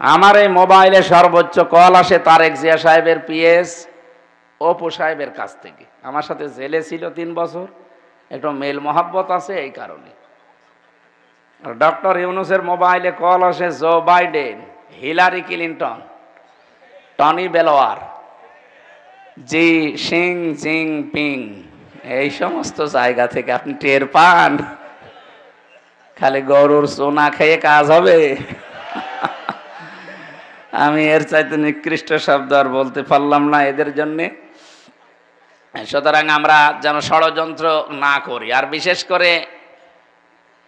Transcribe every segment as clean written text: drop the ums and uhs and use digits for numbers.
আমার এই মোবাইলে সর্বোচ্চ কল আসে তারেক জিয়া সাহেবের পিএস অপু সাহেবের কাছ থেকে। আমার সাথে জেলে ছিল 3 বছর, একটু মেল মহাব্বত আছে এই কারণে। আর ডক্টর ইউনূসের মোবাইলে কল আসে Joe Biden, Hillary Clinton, Tony Blair, Xi Jinping, এই সমস্ত জায়গা থেকে। আপনি টের পান? খালি গরুর সোনা খেয়ে কাজ হবে? আমি এর চাইতে নিকৃষ্ট শব্দ আর বলতে পারলাম না এদের জন্যে। সুতরাং আমরা যেন ষড়যন্ত্র না করি। আর বিশেষ করে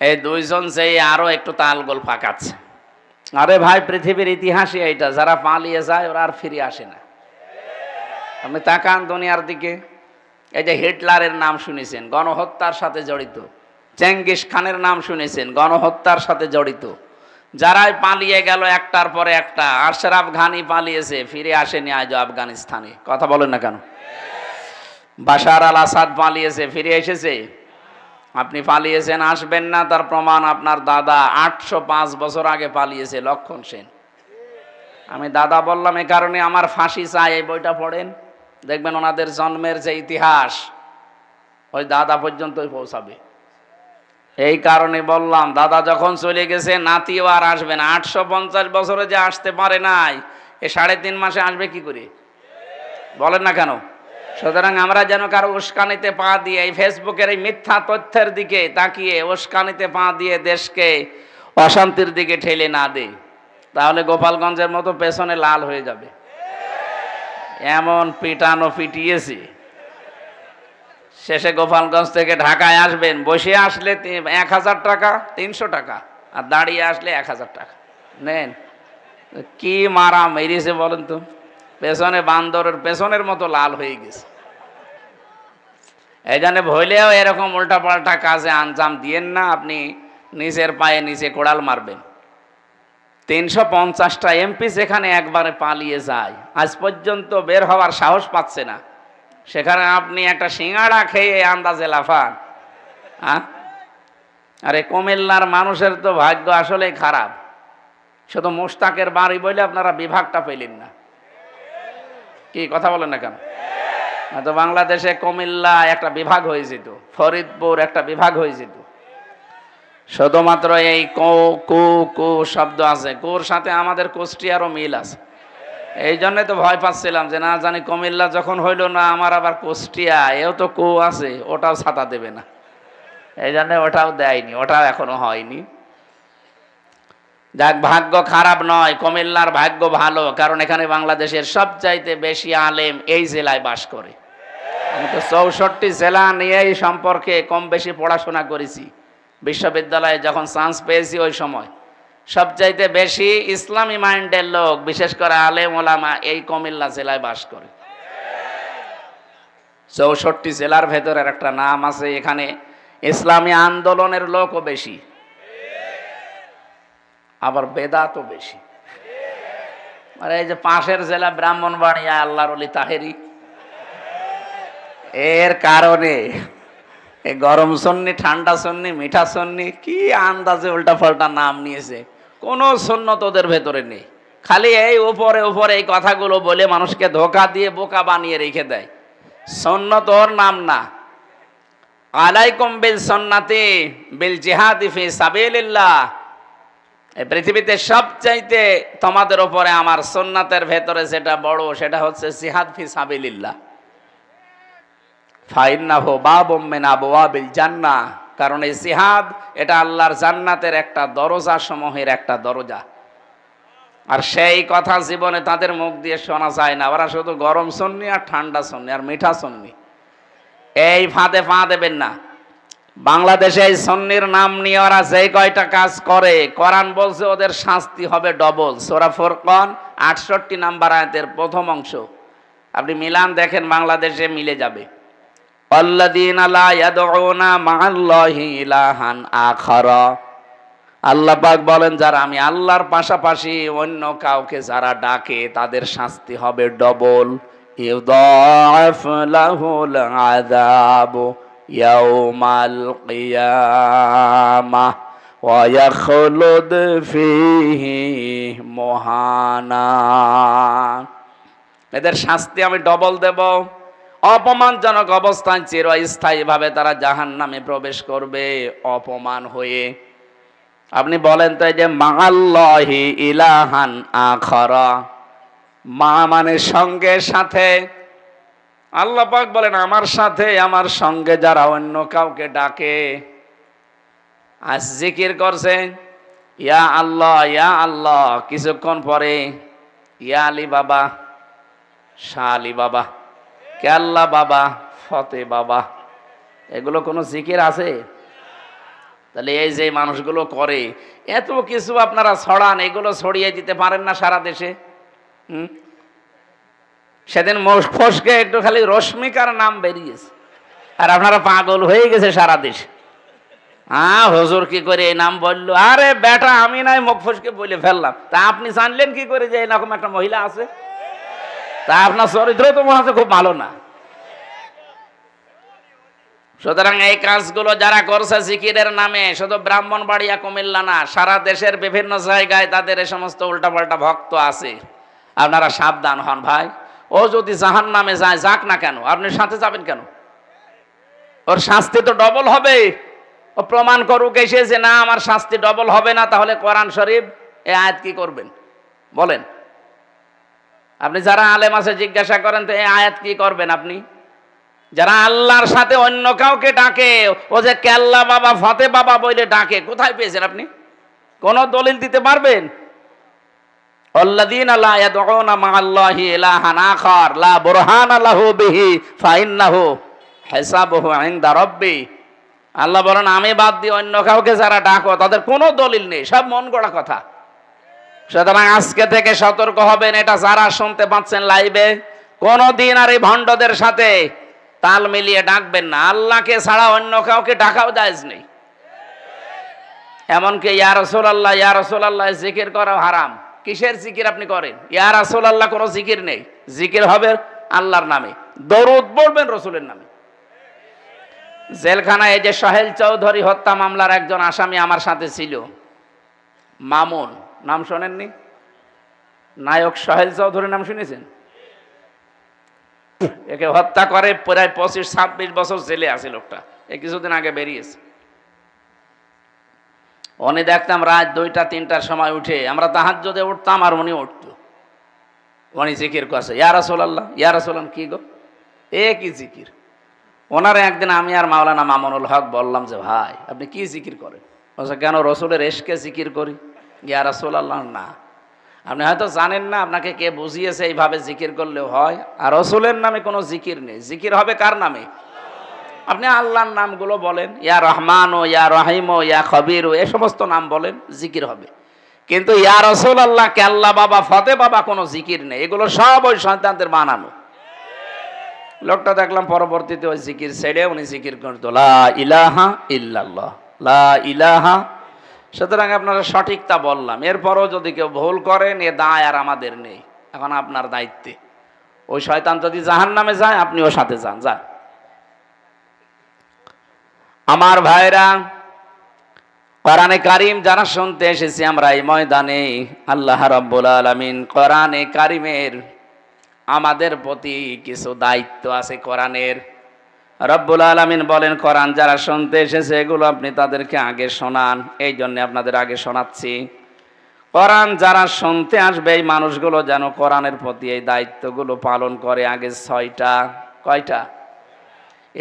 এই দুইজন যে আরো একটু তালগোল পাকাচ্ছে। আরে ভাই, পৃথিবীর ইতিহাসই এইটা, যারা পালিয়ে যায় ওরা আর ফিরে আসে না। আপনি তাকান দুনিয়ার দিকে, এই যে হিটলারের নাম শুনেছেন, গণহত্যার সাথে জড়িত। চেঙ্গিস খানের নাম শুনেছেন, গণহত্যার সাথে জড়িত। যারাই পালিয়ে গেল একটার পরে একটা। আশরাফ ঘানি পালিয়েছে, ফিরে আসেনি আজও আফগানিস্তানে। কথা বলেন না কেন? বাশার আল আসাদ পালিয়েছে, ফিরে এসেছে? আপনি পালিয়েছেন, আসবেন না, তার প্রমাণ আপনার দাদা 805 বছর আগে পালিয়েছে, লক্ষণ সেন। আমি দাদা বললাম এ কারণে, আমার ফাঁসি চাই এই বইটা পড়েন, দেখবেন ওনাদের জন্মের যে ইতিহাস ওই দাদা পর্যন্তই পৌঁছাবে। এই কারণে বললাম, দাদা যখন চলে গেছে নাতিও আর আসবে না। 850 বছরে যে আসতে পারে নাই, এ 3.5 মাসে আসবে কি করে? বলেন না কেন? সুতরাং আমরা যেন কারো উস্কানিতে পা দিয়ে, এই ফেসবুকের এই মিথ্যা তথ্যের দিকে তাকিয়ে উস্কানিতে পা দিয়ে দেশকে অশান্তির দিকে ঠেলে না দেই, তাহলে গোপালগঞ্জের মতো পেছনে লাল হয়ে যাবে। এমন পিটানো পিটিয়েছি, শেষে গোপালগঞ্জ থেকে ঢাকায় আসবেন, বসে আসলে 1000 টাকা, 300 টাকা, আর দাঁড়িয়ে আসলে 1000 টাকা নেন। কি মারা মেরেছে বলেন তো? পেছনে বান্দরের পেছনের মতো লাল হয়ে গেছে। এই জন্য ভইলেও এরকম উল্টাপাল্টা কাজে আঞ্জাম দিয়েন না। আপনি নিজের পায়ে নিচে কোড়াল মারবেন। 350টা এমপি যেখানে একবারে পালিয়ে যায়, আজ পর্যন্ত বের হওয়ার সাহস পাচ্ছে না, সেখানে আপনি একটা সিঙ্গাড়া খেয়ে আন্দাজে লাফান। আরে কুমিল্লার মানুষের তো ভাগ্য আসলেই খারাপ। শুধু মোশতাকের বাড়ি বলে আপনারা বিভাগটা পেলেন না। কি কথা বলেন না কেন? তো বাংলাদেশে কুমিল্লা একটা বিভাগ হয়ে যেত, ফরিদপুর একটা বিভাগ হয়ে যেত। শুধুমাত্র এই কো কু কু শব্দ আছে, কুর সাথে আমাদের কুষ্টিয়ারও মিল আছে। এই জন্য তো ভয় পাচ্ছিলাম যে না জানি কুমিল্লা যখন হইল না, আমার আবার কুষ্টিয়া, এও তো কু আছে, ওটাও ছাতা দেবে না। এই জন্য ওটাও দেয়নি, ওটাও এখনো হয়নি। যাক, ভাগ্য খারাপ নয়, কুমিল্লার ভাগ্য ভালো, কারণ এখানে বাংলাদেশের সবচাইতে বেশি আলেম এই জেলায় বাস করে। আমি তো 64 জেলা নিয়ে এই সম্পর্কে কম বেশি পড়াশোনা করেছি। বিশ্ববিদ্যালয়ে যখন চান্স পেয়েছি ওই সময় সবচাইতে বেশি ইসলামী মাইন্ডের লোক, বিশেষ করে আলেম ওলামা, এই কুমিল্লা জেলায় বাস করে। 64 জেলার ভেতরের একটা নাম আছে, এখানে ইসলামী আন্দোলনের লোকও বেশি, আবার বেদাতও বেশি। আর এই যে পাশের জেলা ব্রাহ্মণবাড়িয়া, আল্লাহর ওলি তাহেরি, এর কারণে এই গরম সন্নি, ঠান্ডা সন্নি, মিঠা সন্নি, কি আন্দাজে উল্টা পাল্টা নাম নিয়েছে। কোনো সুন্নত ওদের ভেতরে নেই, খালি এই উপরে উপরে এই কথাগুলো বলে মানুষকে ধোঁকা দিয়ে বোকা বানিয়ে রেখে দেয়। সুন্নত ওর নাম না। আলাইকুম বিল সুন্নাতি বিল জিহাদি ফি সাবিলিল্লাহ। এই পৃথিবীতে সবচাইতে তোমাদের উপরে আমার সুন্নাতের ভেতরে যেটা বড়, সেটা হচ্ছে জিহাদ ফি সাবিলিল্লাহ। ফাইন্নাহু বাবুম মিন আবওয়াবিল জান্নাহ, কারণ এই জিহাদ এটা আল্লাহর জান্নাতের একটা দরজা সমূহের একটা দরজা। আর সেই কথা জীবনে তাদের মুখ দিয়ে শোনা যায় না। ওরা শুধু গরম সুন্নি আর ঠান্ডা সুন্নি আর মিঠা সুন্নি, এই ফাঁদে পা দেবেন না। বাংলাদেশে এই সুন্নির নাম নিয়ে ওরা যে কয়টা কাজ করে, কোরআন বলছে ওদের শাস্তি হবে ডবল। সূরা ফুরকান 68 নম্বর আয়াতের প্রথম অংশ আপনি মিলান দেখেন, বাংলাদেশে মিলে যাবে। আল্লাযীনা লা ইয়াদউনা মা'আল্লাহি ইলাহান আখারা। আল্লাহ পাক বলেন, যারা আমি আল্লাহর পাশাপাশি অন্য কাউকে যারা ডাকে, তাদের শাস্তি হবে ডবল। ইউদাআফ লাহুল আযাবু ইয়াউমাল কিয়ামাহ ওয়াখলুদ ফীহি মুহানা। এদের শাস্তি আমি ডবল দেব। অপমানজনক অবস্থায় চিরস্থায়ীভাবে তারা জাহান্নামে প্রবেশ করবে অপমান হয়ে। আপনি বলেন তো, এই যে মাআল্লাহি ইলাহান আখারা, মা মানে সঙ্গে সাথে। আল্লাহ পাক বলেন আমার সাথে আমার সঙ্গে যারা অন্য কাউকে ডাকে, আজ জিকির করছে ইয়া আল্লাহ, কিছুক্ষণ পরে ইয়া আলী বাবা, শাহ আলী বাবা, কেল্লা বাবা, ফতে বাবা, এগুলো কোনো জিকির আছে? তাহলে এই যে মানুষগুলো করে এত কিছু আপনারা ছড়ান, এগুলো ছড়িয়ে দিতে পারেন না সারা দেশে? সেদিন ফসকে একটু খালি রশ্মিকার নাম বেরিয়েছে আর আপনারা পাগল হয়ে গেছে সারা দেশে। হুজুর কি করে এই নাম বললো? আরে বেটা, আমি নাই মুখ ফসকে বলে ফেললাম, তা আপনি জানলেন কি করে যে এরকম একটা মহিলা আছে? তা আপনার চরিত্র তো মনে হচ্ছে খুব ভালো না। সুতরাং এই কাজগুলো যারা করছে জিকিরের নামে, শুধু ব্রাহ্মণবাড়িয়া কুমিল্লা না, সারা দেশের বিভিন্ন জায়গায় তাদের এই সমস্ত উল্টাপাল্টা ভক্ত আছে। আপনারা সাবধান হন ভাই। ও যদি জাহান্নামে যায়, যাক না কেন, আপনি সাথে যাবেন কেন? ওর শাস্তি তো ডবল হবে। ও প্রমাণ করুক এসে যে না আমার শাস্তি ডবল হবে না, তাহলে কোরআন শরীফ এই আয়াত কি করবেন বলেন? আপনি যারা আলেম আছে জিজ্ঞাসা করেন তো এই আয়াত কি করবেন আপনি? যারা আল্লাহর সাথে অন্য কাউকে ডাকে, ও যে কেল্লা বাবা, ফতে বাবা বলে ডাকে, কোথায় পেয়েছেন আপনি? কোন দলিল দিতে পারবেন? আল্লাযীনা লা ইয়াদউনা মা'আল্লাহি ইলাহান আখার লা বুরহানা লাহু বিহি ফাইন্নাহু হিসাবুহু ইনদা রাব্বি। আল্লাহ বলেন আমি বাদ দিয়ে অন্য কাউকে যারা ডাকো তাদের কোনো দলিল নেই, সব মন গড়া কথা। সুতরাং আজকে থেকে সতর্ক হবেন। এটা যারা শুনতে পাচ্ছেন লাইভে, কোনদিন আর এই ভণ্ডদের সাথে তাল মিলিয়ে ডাকবেন না। আল্লাহকে ছাড়া অন্য কাউকে ডাকাও জায়েজ নেই। এমনকি ইয়া রাসূলুল্লাহ, ইয়া রাসূলুল্লাহ জিকির করা হারাম। কিসের জিকির আপনি করেন? ইয়া রাসূলুল্লাহ কোনো জিকির নেই। জিকির হবে আল্লাহর নামে, দরুদ পড়বেন রসুলের নামে। জেলখানায় এই যে সোহেল চৌধুরী হত্যা মামলার একজন আসামি আমার সাথে ছিল, মামুন, নাম শোনেননি? নায়ক সোহেল চৌধুরী নাম শুনেছেন? একে হত্যা করে প্রায় 25-26 বছর জেলে আছে লোকটা। এই কিছুদিন আগে বেরিয়েছে। উনি দেখতাম রাত 2টা-3টার সময় উঠে, আমরা তাহাজ্জুদে উঠতাম আর উনি উঠতো, উনি জিকির করছে ইয়া রাসূলুল্লাহ, ইয়া রাসূলুল্লাহ। কি গো, এ কি জিকির? ওনারে একদিন আমি আর মাওলানা মামুনুল হক বললাম যে ভাই আপনি কি জিকির করেন? বলছে কেন, রসুলের এশকে জিকির করি। ইয়া রাসূলুল্লাহ না, আপনি হয়তো জানেন না, আপনাকে কে বুঝিয়েছে এইভাবে জিকির করলেও হয়। আর রসুলের নামে কোনো জিকির নেই। জিকির হবে কার নামে? আপনি আল্লাহর নামগুলো বলেন, ইয়া রহমান ও ইয়া রহিম ও ইয়া খবির ও এই সমস্ত নাম বলেন, জিকির হবে। কিন্তু ইয়া রাসূলুল্লাহ, কেল্লা বাবা, ফতে বাবা কোনো জিকির নেই। এগুলো সব ওই শয়তানদের বানানো। লোকটা দেখলাম পরবর্তীতে ওই জিকির ছেড়ে উনি জিকির করতো লা ইলাহা ইল্লাল্লাহ, লা ইলাহা। সুতরাং আপনারা সঠিকটা বললাম। এরপরও যদি কেউ ভুল করেন, এ দায় আর আমাদের নেই, এখন আপনার দায়িত্বে। ওই শয়তান যদি জাহান্নামে যায়, আপনিও সাথে যান। যান আমার ভাইরা, কোরআনে কারিম যারা শুনতে এসেছি আমরা এই ময়দানে, আল্লাহ রাব্বুল আলামিন কোরআনে কারিমের আমাদের প্রতি কিছু দায়িত্ব আছে কোরআনের। রব্বুল আলামিন বলেন কোরআন যারা শুনতে এসেছে এগুলো আপনি তাদেরকে আগে শোনান। এই জন্য আপনাদের আগে শোনাচ্ছি। কোরআন যারা শুনতে আসবে এই মানুষগুলো যেন কোরআনের প্রতি এই দায়িত্বগুলো পালন করে। আগে 6টা, কয়টা?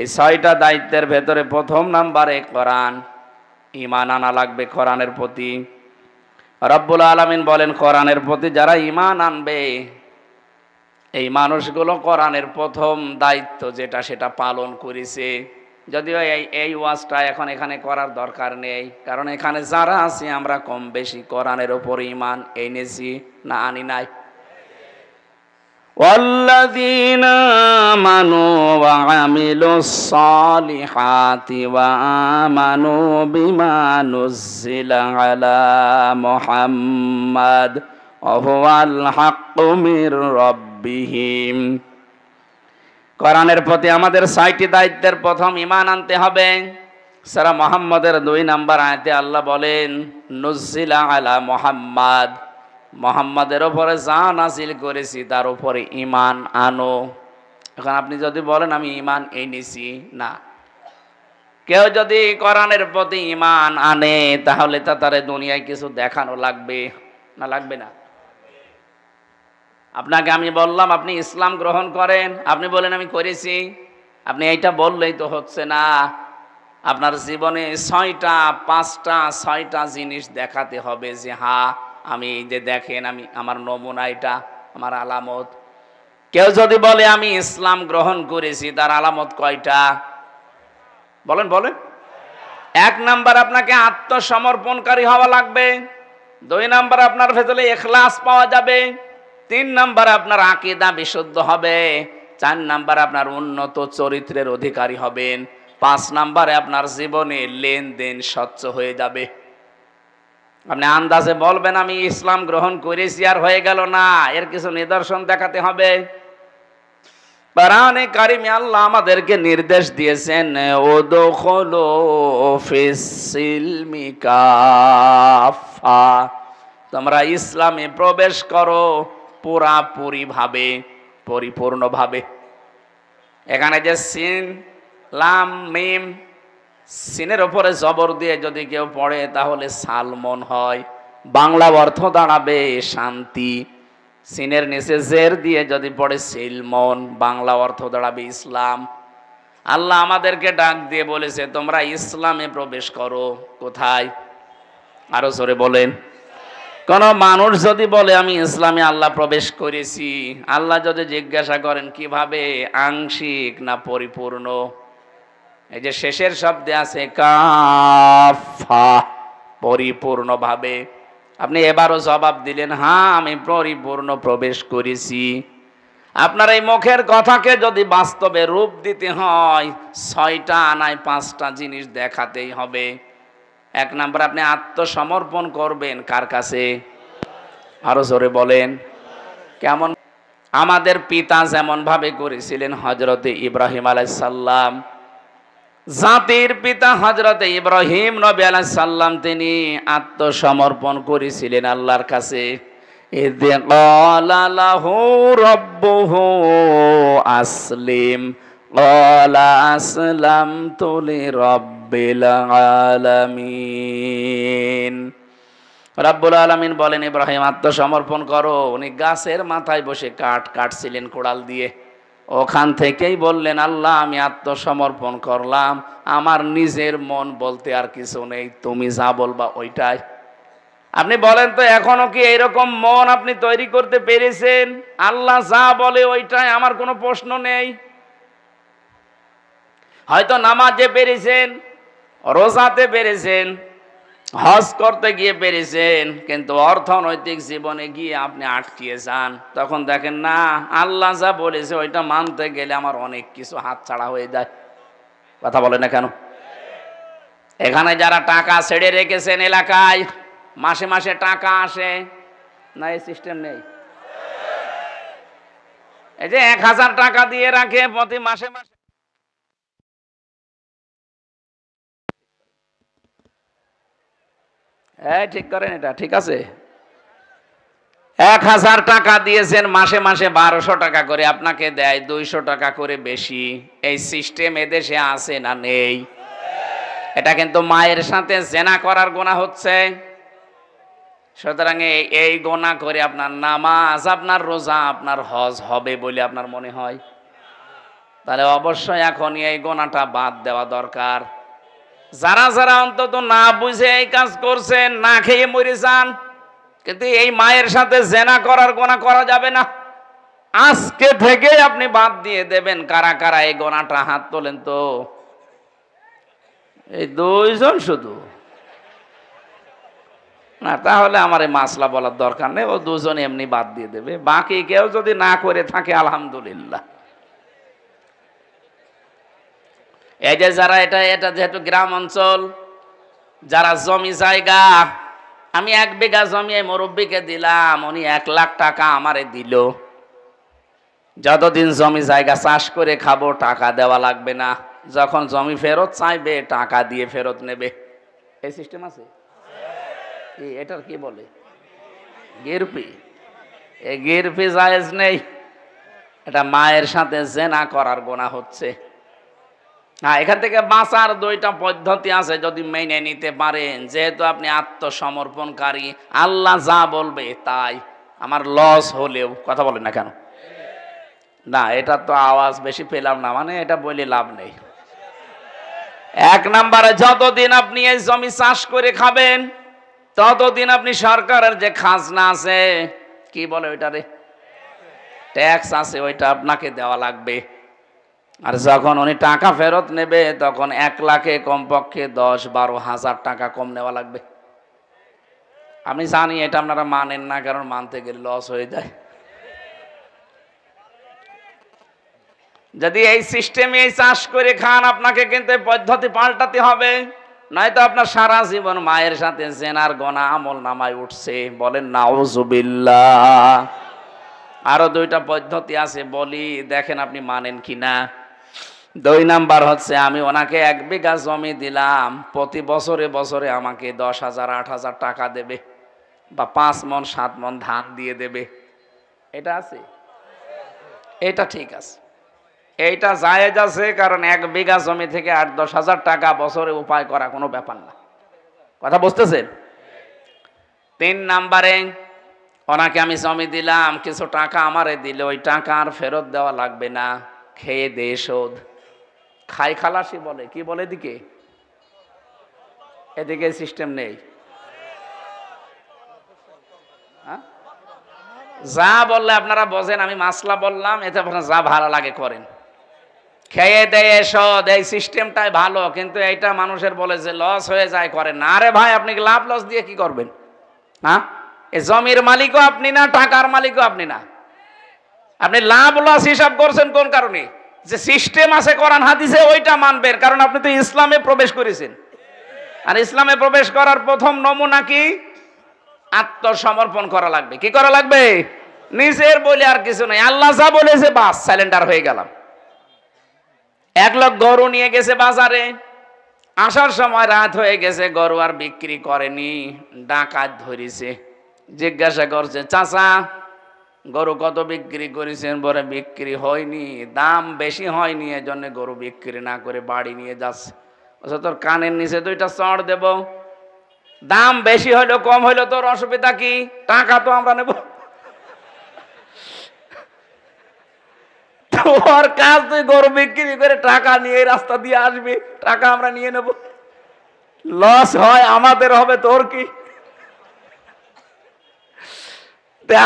এই 6টা দায়িত্বের ভেতরে প্রথম নাম্বারে কোরআন, ঈমান আনা লাগবে কোরআনের প্রতি। রব্বুল আলামিন বলেন কোরআনের প্রতি যারা ঈমান আনবে এই মানুষগুলো কোরআনের প্রথম দায়িত্ব যেটা সেটা পালন করেছে। যদিও এই ওয়াজটা এখন এখানে করার দরকার নেই, কারণ এখানে যারা আছি আমরা কম বেশি কোরআনের উপর ঈমান এনেছি না আনি নাই? ওয়াল্লাযীনা আমানু ওয়া আমিলুস সালিহাতি ওয়া আমানু বিমা নুযিলা আলা মুহাম্মাদ ওয়া হুয়াল হাক্কু মির রাব্বিহিম। কোরআনের প্রতি আমাদের 6টি দায়িত্বের প্রথম ঈমান আনতে হবে। সূরা মুহাম্মাদের 2 নম্বর আয়াতে আল্লাহ বলেন, নুজ্জিলা আলা মুহাম্মাদ, মুহাম্মাদের উপরে যা নাযিল করেছি তার উপরে ঈমান আনো। এখন আপনি যদি বলেন আমি ঈমান এনেছি, না। কেউ যদি কোরআনের প্রতি ঈমান আনে তাহলে তারে দুনিয়ায় কিছু দেখানো লাগবে না, লাগবে না? আপনাকে আমি বললাম আপনি ইসলাম গ্রহণ করেন, আপনি বলেন আমি করেছি। আপনি এইটা বললেই তো হচ্ছে না। আপনার জীবনে 6টা জিনিস দেখাতে হবে যে হ্যাঁ আমি এই যে দেখেন আমি আমার নমুনা, এটা আমার আলামত। কেউ যদি বলে আমি ইসলাম গ্রহণ করেছি, তার আলামত কয়টা? বলেন বলেন। 1 নাম্বার আপনাকে আত্মসমর্পণকারী হওয়া লাগবে। 2 নাম্বার আপনার ভেতরে ইখলাস পাওয়া যাবে। 3 নাম্বার আপনার আকীদা বিশুদ্ধ হবে। 4 নাম্বার আপনার উন্নত চরিত্রের অধিকারী হবেন। 5 নাম্বারে আপনার জীবনে লেনদেন স্বচ্ছ হয়ে যাবে। আপনি আন্দাজে বলবেন আমি ইসলাম গ্রহণ করেছি আর হয়ে গেল না, এর কিছু নিদর্শন দেখাতে হবে। কোরআনে কারিমে আল্লাহ আমাদেরকে নির্দেশ দিয়েছেন, উদখুলু ফিস সিলমি কাফা, তোমরা ইসলামে প্রবেশ করো পুরাপুরি ভাবে, পরিপূর্ণভাবে। এখানে যে সিন লাম মিম, সিনের উপরে জবর দিয়ে যদি কেউ পড়ে তাহলে সালমন হয়, বাংলা অর্থ দাঁড়াবে শান্তি। সিনের নিচে জের দিয়ে যদি পড়ে সিলমন, বাংলা অর্থ দাঁড়াবে ইসলাম। আল্লাহ আমাদেরকে ডাক দিয়ে বলেছে তোমরা ইসলামে প্রবেশ করো। কোথায়? আরো জোরে বলেন। কোন মানুষ যদি বলে আমি ইসলামে আল্লাহ প্রবেশ করেছি, আল্লাহ যদি জিজ্ঞাসা করেন কিভাবে, আংশিক না পরিপূর্ণ, এই যে শেষের শব্দে আছে কাফা, পরিপূর্ণভাবে। আপনি এবারও জবাব দিলেন হ্যাঁ আমি পরিপূর্ণ প্রবেশ করেছি। আপনার এই মুখের কথাকে যদি বাস্তবে রূপ দিতে হয় 6টা আনায় 5টা জিনিস দেখাতেই হবে। 1 নাম্বার আপনি আত্মসমর্পণ করবেন কার কাছে? আরো জোরে বলেন। কেমন? আমাদের পিতা যেমন ভাবে করেছিলেন, হযরতে ইব্রাহিম আলাইহিস সালাম, জাতির পিতা হযরতে ইব্রাহিম নবী আলাইহিস সালাম, তিনি আত্মসমর্পণ করেছিলেন আল্লাহর কাছে। ইয ক্বালা লাহু রাব্বুহু আসলিম ক্বালা আসলামতু লিরাব্বিল আলামিন। রাব্বুল আলামিন বলেন ইব্রাহিম আত্মসমর্পণ করো। উনি গাছের মাথায় বসে কাঠ কাটছিলেন কোড়াল দিয়ে, ওখান থেকেই বললেন আল্লাহ আমি আত্মসমর্পণ করলাম, আমার নিজের মন বলতে আর কিছু নেই, তুমি যা বলবা ওইটাই। আপনি বলেন তো এখনো কি এইরকম মন আপনি তৈরি করতে পেরেছেন? আল্লাহ যা বলে ওইটাই, আমার কোনো প্রশ্ন নেই। হয়তো নামাজে পেরেছেন, রোজাতে পেরেছেন, হজ করতে গিয়ে পেরেছেন, কিন্তু অর্থনৈতিক জীবনে গিয়ে আপনি আটকিয়ে যান। তখন দেখেন না আল্লাহ যা বলেছে ওইটা মানতে গেলে আমার অনেক কিছু হাতছাড়া হয়ে যায়। কথা বলে না কেন? এখানে যারা টাকা ছেড়ে রেখেছেন এলাকায়, মাসে মাসে টাকা আসে না, এই সিস্টেম নেই? এই যে 1000 টাকা দিয়ে রাখে প্রতি মাসে মাসে, ঠিক করেন, এটা ঠিক আছে। 1000 টাকা দিয়েছেন, মাসে মাসে 1200 টাকা করে আপনাকে দেয়, 200 টাকা করে বেশি। এই সিস্টেম এদেশে আছে না নেই? এটা কিন্তু মায়ের সাথে জেনা করার গুনাহ হচ্ছে। সুতরাং এই গুনাহ করে আপনার নামাজ, আপনার রোজা, আপনার হজ হবে বলে আপনার মনে হয়? তাহলে অবশ্যই এখনই এই গুনাহটা বাদ দেওয়া দরকার। যারা যারা অন্তত না বুঝে এই কাজ করছেন, না খেয়ে মরে যান, কিন্তু এই মায়ের সাথে জেনা করার গুনাহ করা যাবে না। আজকে থেকে আপনি বাদ দিয়ে দেবেন। কারা কারা এই গুনাহটা হাত তোলেন তো? এই 2 জন শুধু না, তাহলে আমার এই মাসলা বলার দরকার নেই, ও 2 জন এমনি বাদ দিয়ে দেবে। বাকি কেউ যদি না করে থাকে আলহামদুলিল্লাহ। এই যে যারা এটা যেহেতু গ্রাম অঞ্চল, যারা জমি জায়গা, আমি 1 বিঘা জমি এই মুরব্বীকে দিলাম, উনি 1 লাখ টাকা আমারে দিল। যতদিন জমি জায়গা চাষ করে খাবো টাকা দেওয়া লাগবে না। যখন জমি ফেরত চাইবে টাকা দিয়ে ফেরত নেবে। এই সিস্টেম আছে? এটার কি বলে? গিরপি। এই গিরপি জায়েজ নেই। এটা মায়ের সাথে জেনা করার গুনাহ হচ্ছে। হ্যাঁ, এখান থেকে বাঁচার দুইটা পদ্ধতি আছে যদি মেনে নিতে পারেন। যেহেতু আপনি আত্মসমর্পণকারী, আল্লাহ যা বলবে তাই, আমার লস হলেও, কথা বলেন না কেন? না, এটা তো আওয়াজ বেশি পেলাম না, মানে এটা বলে লাভ নেই। এক নম্বরে, যতদিন আপনি এই জমি চাষ করে খাবেন ততদিন আপনি সরকারের যে খাজনা আছে, কি বলে ওইটারে, ট্যাক্স আছে, ওইটা আপনাকে দেওয়া লাগবে। আর যখন উনি টাকা ফেরত নেবে তখন 1 লাখে কমপক্ষে 10-12 হাজার টাকা কম নেওয়া লাগবে। আমি জানি এটা আপনারা মানেন না, কারণ মানতে গেলে লস হয়ে যায়। যদি এই সিস্টেমে এই চাষ করে খান, আপনাকে কিন্তু পদ্ধতি পাল্টাতে হবে, নয়তো আপনার সারা জীবন মায়ের সাথে জেনার গোনা আমল নামায় উঠছে। বলেন নাউজুবিল্লাহ। আরো দুইটা পদ্ধতি আছে, বলি, দেখেন আপনি মানেন কিনা। 2 নাম্বার হচ্ছে, আমি ওনাকে 1 বিঘা জমি দিলাম, প্রতি বছরে বছরে আমাকে 10,000-8,000 টাকা দেবে, বা 5 মণ 7 মণ ধান দিয়ে দেবে। এটা আছে? এটা ঠিক আছে, এইটা জায়েজ আছে, কারণ 1 বিঘা জমি থেকে 8-10 হাজার টাকা বছরে উপায় করা কোনো ব্যাপার না। কথা বুঝতেছেন? 3 নাম্বারে, ওনাকে আমি জমি দিলাম, কিছু টাকা আমারে দিলে ওই টাকা আর ফেরত দেওয়া লাগবে না, খেয়ে দে শোধ। খাই খালাসি বলে, কি বলে এদিকে? এদিকে সিস্টেম নেই। যা বললে আপনারা বোঝেন, আমি মাসলা বললাম, এতে আপনারা যা ভালো লাগে করেন। খেয়ে দেয়ে শোধ, এই সিস্টেমটাই ভালো, কিন্তু এইটা মানুষের বলে যে লস হয়ে যায়, করেন না। আরে ভাই, আপনি লাভ লস দিয়ে কি করবেন? হ্যাঁ, এই জমির মালিকও আপনি না, টাকার মালিকও আপনি না। আপনি লাভ লস হিসাব করছেন কোন কারণে? যে সিস্টেম আছে কোরআন হাদিসে, ওইটা মানবেন, কারণ আপনি তো ইসলামে প্রবেশ করেছেন। আর ইসলামে প্রবেশ করার প্রথম নমুনা কি? আত্মসমর্পণ করা লাগবে। কি করা লাগবে? নিজের বলে আর কিছু নাই, আল্লাহ যা বলেছে বাস, সাইলেন্ডার হয়ে গেলাম। 1 লোক গরু নিয়ে গেছে বাজারে, আসার সময় রাত হয়ে গেছে, গরু আর বিক্রি করেনি, ডাকাত ধরেছে। জিজ্ঞাসা করছে, চাচা গরু কত বিক্রি করেছেন? বলে বিক্রি হয়নি, দাম বেশি হয়নি, এজন্য গরু বিক্রি না করে বাড়ি নিয়ে যাচ্ছে। আচ্ছা, তোর কানের নিচে 2টা চড় দেব, দাম বেশি হইলো কম হইলো তোর অসুবিধা কি? টাকা তো আমরা নেব। তোর কাজ তুই গরু বিক্রি করে টাকা নিয়ে রাস্তা দিয়ে আসবি, টাকা আমরা নিয়ে নেব। লস হয় আমাদের, হবে তোর কি?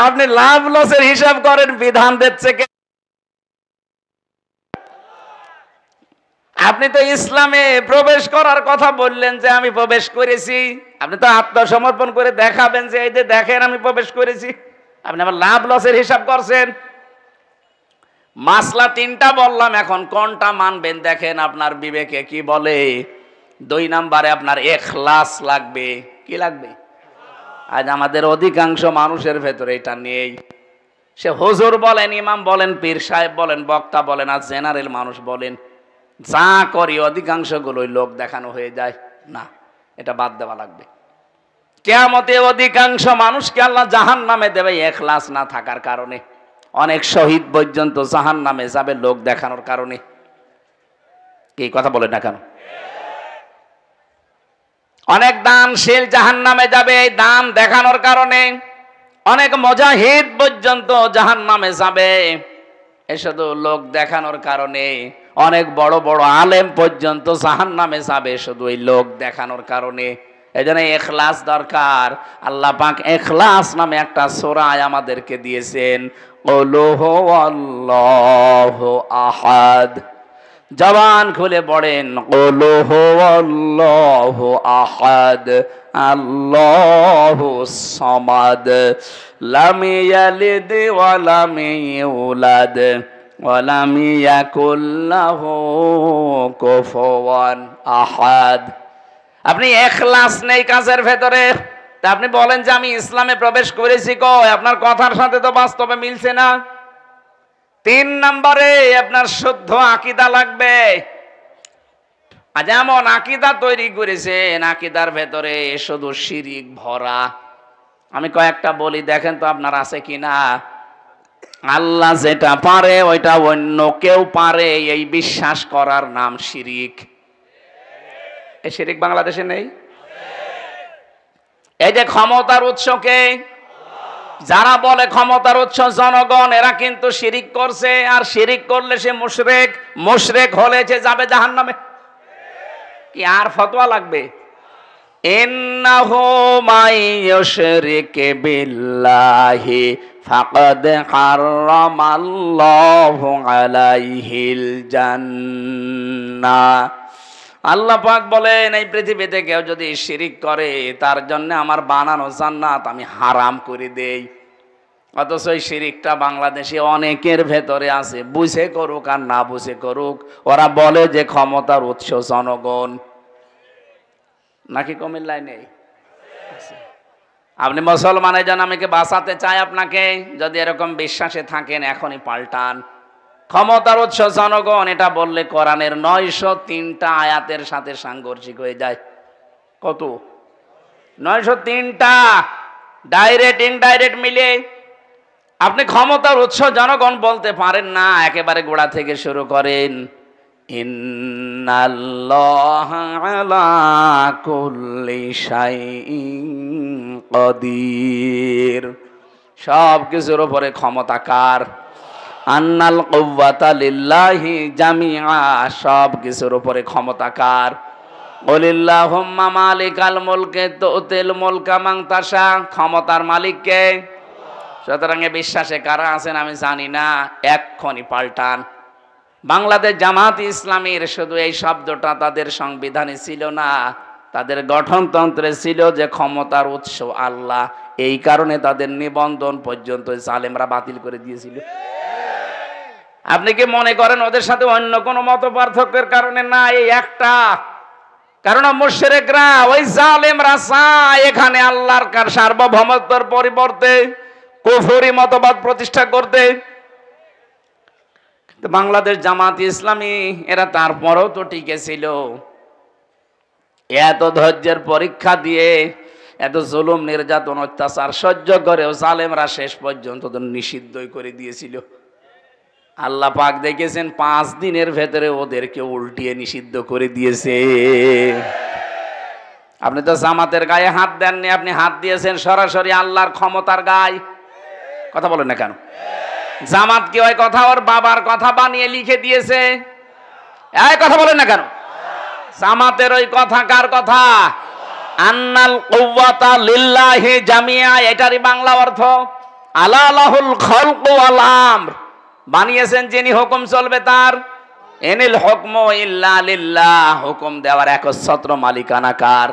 আপনি লাভ লসের হিসাব করেন, বিধান দিচ্ছে কে? আপনি তো ইসলামে প্রবেশ করার কথা বললেন যে আমি প্রবেশ করেছি, আপনি তো আত্মসমর্পণ করে দেখাবেন যে এই যে দেখেন আমি প্রবেশ করেছি। আপনি আবার লাভ লসের হিসাব করছেন। মাসলা 3টা বললাম, এখন কোনটা মানবেন দেখেন আপনার বিবেকে কি বলে। 2 নাম্বারে আপনার ইখলাস লাগবে। কি লাগবে? আজ আমাদের অধিকাংশ মানুষের ভেতরে এটা নেই। সে হুজুর বলেন, ইমাম বলেন, পীর সাহেব বলেন, বক্তা বলেন, আর জেনারেল মানুষ বলেন, যা করি অধিকাংশ গুলোই লোক দেখানো হয়ে যায়। না, এটা বাদ দেওয়া লাগবে। কিয়ামতে অধিকাংশ মানুষকে আল্লাহ জাহান্নামে দেবে ইখলাস না থাকার কারণে। অনেক শহীদ পর্যন্ত জাহান্নামে যাবে লোক দেখানোর কারণে। কি কথা বলেন না কেন? অনেক দানশীল জাহান্নামে যাবে এই দান দেখানোর কারণে। অনেক মুজাহিদ পর্যন্ত জাহান্নামে যাবে এই শুধু লোক দেখানোর কারণে। অনেক বড় বড় আলেম পর্যন্ত জাহান্নামে যাবে শুধু এই লোক দেখানোর কারণে। এজন্য ইখলাস দরকার। আল্লাহ পাক ইখলাস নামে একটা সূরা আমাদেরকে দিয়েছেন, কুল হুয়াল্লাহু আহাদ। জবান খুলে পড়েন, কুল হুয়াল্লাহু আহাদ আল্লাহুস সামাদ লাম ইয়ালিদ ওয়া লাম ইউলাদ ওয়া লাম ইয়াকুল লাহু কুফুয়ান আহাদ। আপনি ইখলাস নেই কাজের ভেতরে, তা আপনি বলেন যে আমি ইসলামে প্রবেশ করেছি, কই আপনার কথার সাথে তো বাস্তবে মিলছে না। 3 নম্বরে আপনার শুদ্ধ আকীদা লাগবে। যেমন আকীদা তৈরি করেছেন, আকীদার ভেতরে শুধু শিরিক ভরা। আমি কয়েকটা বলি, দেখেন তো আপনার আছে কিনা। আল্লাহ যেটা পারে ওইটা অন্য কেউ পারে, এই বিশ্বাস করার নাম শিরিক। এই শিরিক বাংলাদেশে নেই। এই যে ক্ষমতার উৎসকে যারা বলে ক্ষমতার উৎস জনগণ, এরা কিন্তু শিরিক করছে। আর শিরিক করলে সে মুশরিক, মুশরিক হলে সে যাবে জাহান্নামে। কি আর ফতোয়া লাগবে? ইন্নাহু মাইয়ুশরিক বিল্লাহি ফাকাদ হারামাল্লাহু আলাইহিল জান্নাহ। আল্লাহ পাক বলেন, এই পৃথিবীতে কেউ যদি শিরিক করে তার জন্য আমার বানানো জান্নাত আমি হারাম করে দেই। অথচ এই শিরিকটা বাংলাদেশে অনেকের ভেতরে আছে, বুঝে করুক আর না বুঝে করুক। ওরা বলে যে ক্ষমতার উৎস জনগণ। নাকি কুমিল্লায় নেই? আপনি মুসলমানের জন্য আমাকে বাঁচাতে চাই আপনাকে। যদি এরকম বিশ্বাসে থাকেন এখনই পাল্টান। ক্ষমতার উৎস জনগণ এটা বললে কোরআনের 903টা আয়াতের সাথে সাংঘর্ষিক হয়ে যায়। কত? 903টা, ডাইরেক্ট ইনডাইরেক্ট মিলে। আপনি ক্ষমতার উৎস জনগণ বলতে পারেন না, একেবারে গোড়া থেকে শুরু করেন। ইন্নাল্লাহা আলা কুল্লি শাইইন কাদির। সব কিছুর উপরে ক্ষমতা কার? আন্নাল কুওয়াতা লিল্লাহি জামিআ। সব কিছুর উপরে ক্ষমতা কার? কুলিল্লাহুম্মা মালিকাল মুলকি তুতিল মুলকা মান তাশা। ক্ষমতার মালিক কে? সুতরাং এ বিশ্বাসে কারা আছেন আমি জানি না, এক্ষুনি পাল্টান। বাংলাদেশ জামাত ইসলামীর শুধু এই শব্দটা তাদের সংবিধানে ছিল না, তাদের গঠনতন্ত্রে ছিল যে ক্ষমতার উৎস আল্লাহ। এই কারণে তাদের নিবন্ধন পর্যন্ত জালেমরা বাতিল করে দিয়েছিল। আপনি কি মনে করেন ওদের সাথে অন্য কোনো মত পার্থক্যের কারণে? না, এই একটা কারণ মুশরিকরা, ওই জালেমরা চায় এখানে আল্লাহর সার্বভৌমত্বের পরিবর্তে কুফরি মতবাদ প্রতিষ্ঠা করতে। বাংলাদেশ জামাত ইসলামী এরা তারপরেও তো টিকে ছিল। এত ধৈর্যের পরীক্ষা দিয়ে, এত জুলুম নির্যাতন অত্যাচার সহ্য করেও জালেমরা শেষ পর্যন্ত তো নিষিদ্ধই করে দিয়েছিল। আল্লাহ পাক দেখেছেন 5 দিনের ভেতরে ওদেরকে উল্টিয়ে নিষিদ্ধ করে দিয়েছে। আপনি তো জামাতের গায়ে হাত দেননি, আপনি হাত দিয়েছেন সরাসরি আল্লাহর ক্ষমতার গায়ে। কথা বলেন না কেন? জামাত কি ওই কথা ওর বাবার কথা বানিয়ে লিখে দিয়েছে? এই কথা বলেন না কেন? জামাতের ওই কথা কার কথা? আন্নাল কুওয়াতা লিল্লাহি জামিআ, এটারই বাংলা অর্থ আলা লাহুল খালকু ওয়াল আমর। বানিয়েছেন যিনি, হুকুম চলবে তার। ইনিল হুকমু ইল্লা লিল্লাহ, হুকুম দেওয়ার একচ্ছত্র মালিকানা কার?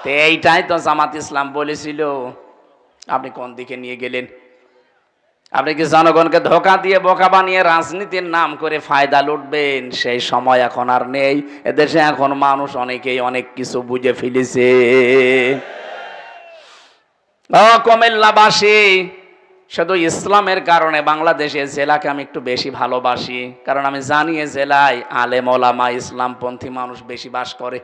তো এইটাই তো জামাত ইসলাম বলেছিল। আপনি কোন দিকে নিয়ে গেলেন? আপনি কি জনগণকে ধোঁকা দিয়ে বোকা বানিয়ে রাজনীতির নাম করে ফায়দা লুটবেন? সেই সময় এখন আর নেই। এদেশে এখন মানুষ অনেকেই অনেক কিছু বুঝে ফেলেছে। কুমিল্লাবাসী, শুধু ইসলামের কারণে বাংলাদেশে জেলাকে আমি একটু বেশি ভালোবাসি, কারণ আমি জানি এ জেলায় আলেম ওলামা ইসলামপন্থী মানুষ বেশি বাস করে।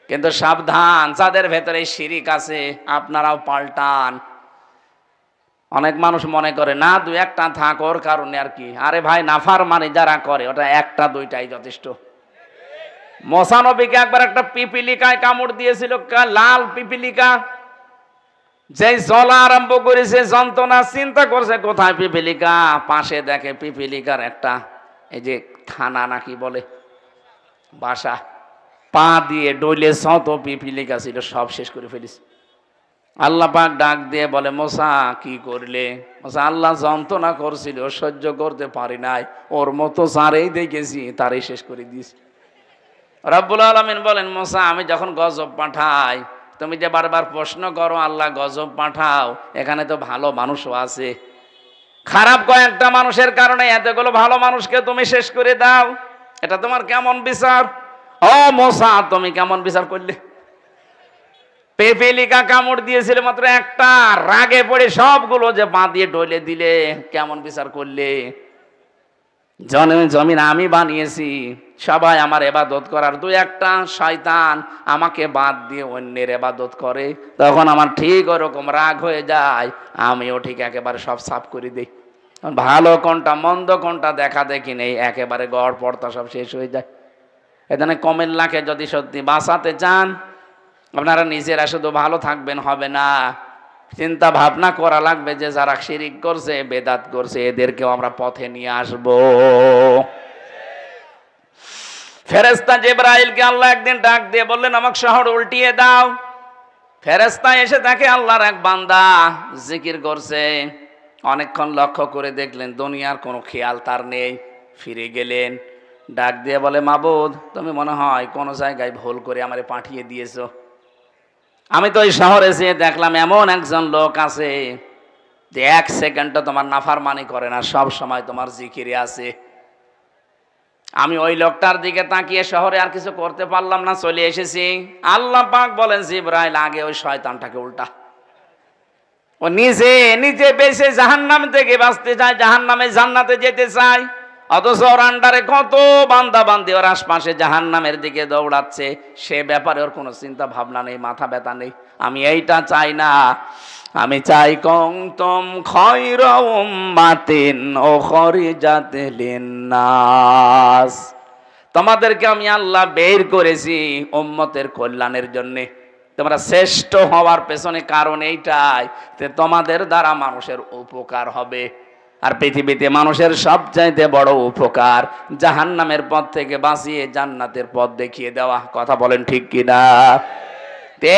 কিন্তু সাবধান, যাদের ভেতরে শিরিক আছে আপনারাও পাল্টান। অনেক মানুষ মনে করে না 2-1টা থাক, ওর কারণে আর কি। আরে ভাই, নাফরমানি যারা করে ওটা 1-2টাই যথেষ্ট। মুসা নবীকে একবার একটা পিপিলিকায় কামড় দিয়েছিল, লাল পিপিলিকা। যেই জ্বলা আরম্ভ করেছে, যন্ত্রণা, চিন্তা করছে কোথায় পিপিলিকা। পাশে দেখে পিপিলিকার একটা এই যে থানা নাকি বলে বাসা, পা দিয়ে ডলে যত পিপিলিকা ছিল সব শেষ করে ফেলিস। আল্লাহ পাক ডাক দিয়ে বলে, মুসা কি করলে? মুসা, আল্লাহ যন্ত্রণা করছিল, সহ্য করতে পারি নাই, ওর মতো যারেই দেখেছি তারই শেষ করে দিয়েছি। রব্বুল আলামিন বলেন, মুসা আমি যখন গজব পাঠাই, তুমি যে বারবার প্রশ্ন করো আল্লাহ গজব পাঠাও, এখানে তো ভালো মানুষও আছে। খারাপ কয়েকটা মানুষের কারণে এতগুলো ভালো মানুষকে তুমি শেষ করে দাও, এটা তোমার কেমন বিচার? ও মুসা, তুমি কেমন বিচার করলে? পিপিলিকা কামড় দিয়েছিল মাত্র একটা, রাগে পড়ে সবগুলো যে পা দিয়ে ডলে দিলে, কেমন বিচার করলে? জমিন আমি বানিয়েছি, সবাই আমার ইবাদত করার, দুই একটা শয়তান আমাকে বাদ দিয়ে অন্যের ইবাদত করে, তখন আমার ঠিক ওরকম রাগ হয়ে যায়, আমিও ঠিক একেবারে সব সাফ করে দিই। ভালো কোনটা মন্দ কোনটা দেখা দেখি নেই, একেবারে গড় পড়তা সব শেষ হয়ে যায়। এখানে কুমিল্লাকে যদি সত্যি বাঁচাতে চান, আপনারা নিজেরা শুধু ভালো থাকবেন হবে না, চিন্তা ভাবনা করা লাগবে যে যারা শিরিক করছে, বেদাত করছে, এদেরকেও আমরা পথে নিয়ে আসব। ফেরেশতা জিবরাইলকে আল্লাহ একদিন ডাক দিয়ে বললেন, আমাকে শহর উল্টিয়ে দাও। ফেরেশতা এসে দেখে আল্লাহর এক বান্দা জিকির করছে। অনেকক্ষণ লক্ষ্য করে দেখলেন দুনিয়ার কোনো খেয়াল তার নেই। ফিরে গেলেন, ডাক দিয়ে বলে, মাবুদ, তুমি মনে হয় কোনো জায়গায় ভুল করে আমারে পাঠিয়ে দিয়েছো। আমি তো ওই শহরে যেয়ে দেখলাম এমন একজন লোক আছে যে এক সেকেন্ডও তোমার নাফরমানি করে না, সব সময় তোমার জিকিরে আছে। আমি ওই লোকটার দিকে তাকিয়ে শহরে আর কিছু করতে পারলাম না, চলে এসেছি। আল্লাহ পাক বলেন, জিবরাইল, আগে ওই শয়তানটাকে উল্টা। ও নিজে নিজে বেঁচে জাহান্নাম থেকে বাঁচতে চায়, জাহান্নামে জান্নাতে যেতে চায়, অথচ ওর আন্ডারে কত বান্দা বান্দি ওর আশপাশে জাহান্নামের দিকে দৌড়াচ্ছে। সে ব্যাপারে ওর কোনো চিন্তা ভাবনা নেই, মাথা ব্যথা নেই। আমি এইটা চাই না, আমি চাই কুনতুম খায়রা উম্মাতিন উখরিজাত লিন্নাস, তোমাদেরকে আমি আল্লাহ বের করেছি উম্মতের কল্যাণের জন্য। তোমরা শ্রেষ্ঠ হওয়ার পেছনে কারণ এইটাই যে তোমাদের দ্বারা মানুষের উপকার হবে। আর পৃথিবীতে মানুষের সবচাইতে বড় উপকার জাহান্নামের পথ থেকে বাঁচিয়ে জান্নাতের পথ দেখিয়ে দেওয়া। কথা বলেন ঠিক কিনা?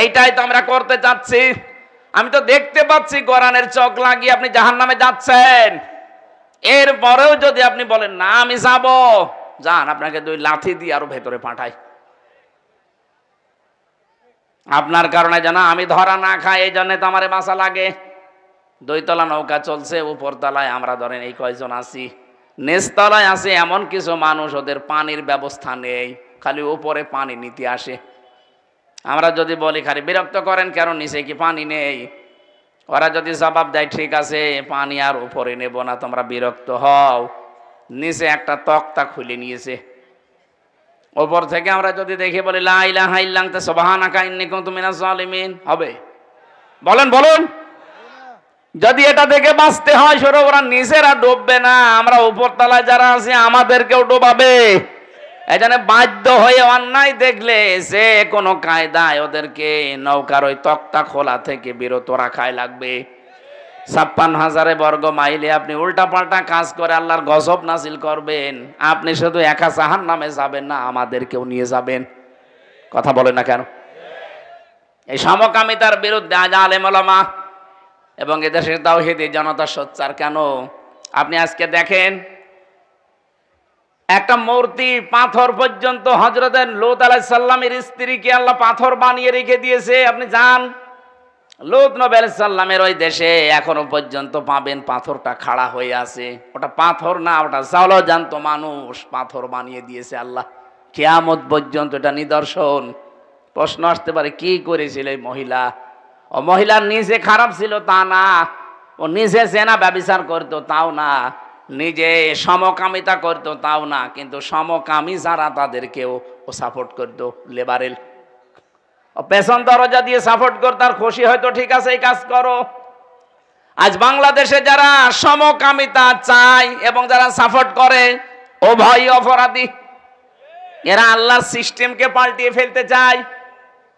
এইটাই তো আমরা করতে চাচ্ছি। আমি তো দেখতে পাচ্ছি কোরআনের চোখ লাগিয়ে আপনি জাহান্নামে যাচ্ছেন, এরপরেও যদি আপনি বলেন না আমি যাব, যান, আপনাকে দুই লাথি দিয়ে আরো ভেতরে পাঠাই। আপনার কারণে যেন আমি ধরা না খাই, এই জন্য তো আমার বাঁচা লাগে। 2 তলা নৌকা চলছে, উপর তলায় আমরা ধরেন এই কয়জন আছি, নিচতলায় আছে এমন কিছু মানুষ, ওদের পানির ব্যবস্থা নেই, খালি উপরে পানি নিতে আসে। আমরা যদি বলি খালি বিরক্ত করেন কেন, নিচে কি পানি নেই? ওরা যদি জবাব দেয় ঠিক আছে পানি আর উপরে নেব না, তোমরা বিরক্ত হও, নিচে একটা তক্তা খুলে নিয়েছে। ওপর থেকে আমরা যদি দেখে বলি লা ইলাহা ইল্লা আনতা সুবহানাকা ইন্নী কুনতু মিনাজ জালিমিন, হবে? বলেন বলুন। যদি এটা দেখে বাঁচতে হয়, সরে ওরা নিচেরা ডুববে না, আমরা উপর তলায় যারা আছি আমাদেরকেও ডোবাবে। এই জন্য বাধ্য হয়ে অন্যায় দেখলে যে কোনো কায়দায় ওদেরকে নৌকার ওই তক্তা খোলা থেকে বিরত রাখাই লাগবে। 56,000 বর্গ মাইলে আপনি উল্টা পাল্টা কাজ করে আল্লাহর গজব নাজিল করবেন। আপনি শুধু একা জাহান্নামে যাবেন না, আমাদেরকেও নিয়ে যাবেন। কথা বলেন না কেন? এই সমকামিতার বিরুদ্ধে আজ আলেম ওলামা এবং এদেশের তাওহীদি জনতা সোচ্চার কেন? আপনি আজকে দেখেন একটা মূর্তি পাথর পর্যন্ত, হযরত লূত আলাইহিস সালামের স্ত্রীকে আল্লাহ পাথর বানিয়ে রেখে দিয়েছে। আপনি যান লূত নবী আলাইহিস সালামের ওই দেশে, এখনো পর্যন্ত পাবেন পাথরটা খাড়া হয়ে আছে। ওটা পাথর না, ওটা জলজান্ত মানুষ পাথর বানিয়ে দিয়েছে আল্লাহ। কিয়ামত পর্যন্ত এটা নিদর্শন। প্রশ্ন আসতে পারে কি করেছিল এই মহিলা? ও মহিলার নিজে খারাপ ছিল তা না, ও নিজে জেনা ব্যভিচার করতো তাও না, নিজে সমকামিতা করতো তাও না, কিন্তু সমকামী যারা তাদেরকেও ও সাপোর্ট করতো। লেবারেল ও পেছন দরজা দিয়ে সাপোর্ট করতো, আর খুশি হয়তো ঠিক আছে এই কাজ করো। আজ বাংলাদেশে যারা সমকামিতা চায় এবং যারা সাপোর্ট করে উভয় অপরাধী। এরা আল্লাহর সিস্টেমকে পাল্টিয়ে ফেলতে চায়।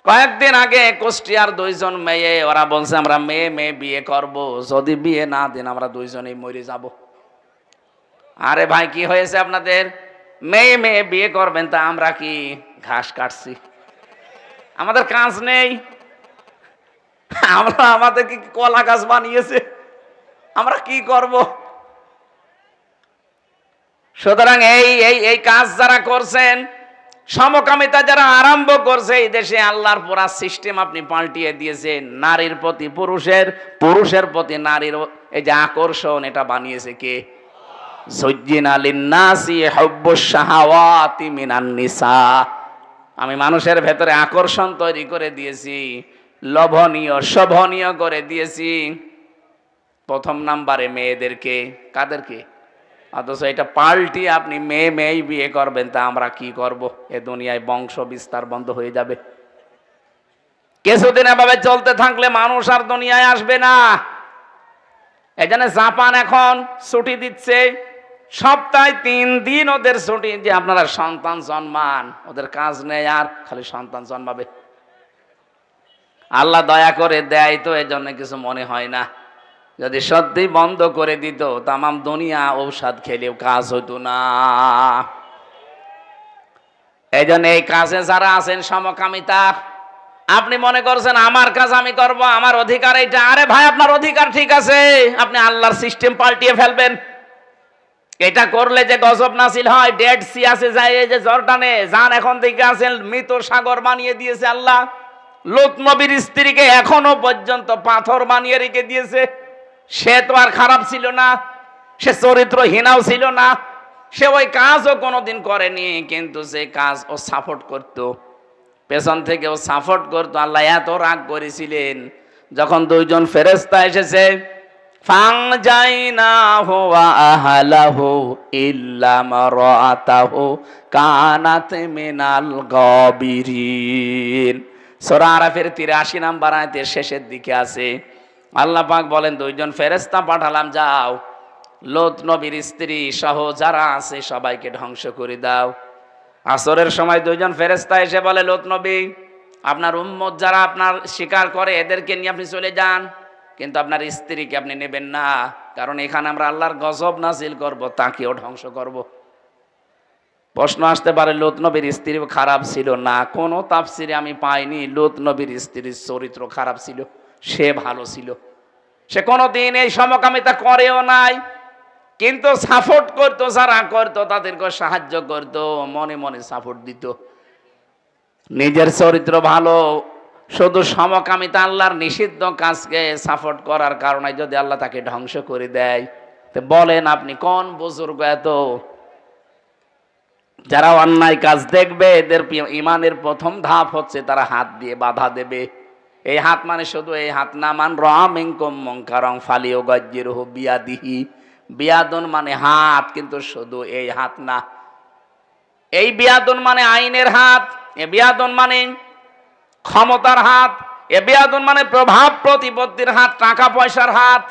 কয়েকদিন আগে কুষ্টিয়ার 2 জন মেয়ে, ওরা বলছে আমরা মেয়ে মেয়ে বিয়ে করব, যদি বিয়ে না দেন আমরা 2 জনেই মরে যাব। আরে ভাই কি হয়েছে আপনাদের? মেয়ে মেয়ে বিয়ে করবেন, তা আমরা কি ঘাস কাটছি? আমাদের কাজ নেই? আমরা আমাদের কি কলা গাছ বানিয়েছে? আমরা কি করব? সুতরাং এই কাজ যারা করছেন, সমকামিতা যারা আরম্ভ করছে, এই দেশে আল্লাহর পুরা সিস্টেম আপনি পাল্টিয়ে দিয়েছেন। নারীর প্রতি পুরুষের, পুরুষের প্রতি নারীর এই যে আকর্ষণ, এটা বানিয়েছে কে? যুজ্জিনা লিন্নাসি হুব্বুশ শাহাওয়াতি মিনান নিসা। আমি মানুষের ভেতরে আকর্ষণ তৈরি করে দিয়েছি, লোভনীয় শোভনীয় করে দিয়েছি। প্রথম নাম্বারে মেয়েদেরকে। কাদেরকে? অথচ এটা পাল্টিয়ে আপনি মেয়ে মেয়েই বিয়ে করবেন, তা আমরা কি করব? এ দুনিয়ায় বংশ বিস্তার বন্ধ হয়ে যাবে। কিছুদিন এভাবে চলতে থাকলে মানুষ আর দুনিয়ায় আসবে না। এই জন্য জাপান এখন ছুটি দিচ্ছে, সপ্তাহে 3 দিন ওদের ছুটি, যে আপনারা সন্তান জন্মান। ওদের কাজ নেই, আর খালি সন্তান জন্মাবে। আল্লাহ দয়া করে দেয় তো, এই জন্য কিছু মনে হয় না। যদি সত্যি বন্ধ করে দিত, তামাম দুনিয়া ঔষধ খেলেও কাজ হতো না। এই জন্য এই কাজে যারা আছেন সমকামিতা, আপনি মনে করছেন আমার কাজ আমি করব, আমার অধিকার এইটা। আরে ভাই, আপনার অধিকার ঠিক আছে, আপনি আল্লাহর সিস্টেম পাল্টিয়ে ফেলবেন। এটা করলে যে গজব নাসিল হয়, ডেড সি আছে যায়, এই যে জর্ডানে যান, এখন থেকে আছেন মৃত সাগর বানিয়ে দিয়েছে আল্লাহ। লূত নবীর স্ত্রীকে এখনো পর্যন্ত পাথর বানিয়ে রেখে দিয়েছে। সে তো আর খারাপ ছিল না, সে চরিত্রহীনাও ছিল না, সে ওই কাজও কোনোদিন করেনি, কিন্তু যে কাজ ও সাপোর্ট করতো, পেছন থেকে ও সাপোর্ট করতো। আল্লাহ এত রাগ করেছিলেন, যখন 2 জন ফেরেশতা এসেছে, ফাংজাইনাহু ওয়া আহলাহু ইল্লা মারাতাহু কানাত মিনাল গাবিরিন। সূরা আরাফের 83 নম্বর আয়াতের শেষের দিকে আছে। আল্লাহ পাক বলেন, 2 জন ফেরেশতা পাঠালাম, যাও লূত নবীর স্ত্রী সহ যারা আছে সবাইকে ধ্বংস করে দাও। আসরের সময় 2 জন ফেরেশতা এসে বলে, লূত নবী, আপনার উম্মত যারা আপনার স্বীকার করে এদেরকে নিয়ে আপনি চলে যান, কিন্তু আপনার স্ত্রীকে আপনি নেবেন না, কারণ এখানে আমরা আল্লাহর গজব নাজিল করব, তাকেও ধ্বংস করব। প্রশ্ন আসতে পারে, লূত নবীর স্ত্রী খারাপ ছিল না? কোনো তাফসিরে আমি পাইনি লূত নবীর স্ত্রীর চরিত্র খারাপ ছিল, সে ভালো ছিল। সে কোনোদিন এই সমকামিতা করেও নাই, কিন্তু সাপোর্ট করতো, যারা করতো তাদেরকে সাহায্য করতো, মনে মনে সাপোর্ট দিত। নিজের চরিত্র ভালো, শুধু সমকামিতা আল্লাহর নিষিদ্ধ কাজকে সাপোর্ট করার কারণে যদি আল্লাহ তাকে ধ্বংস করে দেয়, তো বলেন আপনি কোন বুজুর্গ এত? যারা অন্যায় কাজ দেখবে, এদের ইমানের প্রথম ধাপ হচ্ছে তারা হাত দিয়ে বাধা দেবে। এই হাত মানে শুধু এই হাত না, মান রাআ মিনকুম মুনকারান ফালিয়ুগায়্যিরহু বিয়াদিহি। বিয়াদুন মানে হাত, কিন্তু শুধু এই হাত না। এই বিয়াদুন মানে আইনের হাত, এ বিয়াদুন মানে ক্ষমতার হাত, এ বিয়াদুন মানে প্রভাব প্রতিপত্তির হাত, টাকা পয়সার হাত।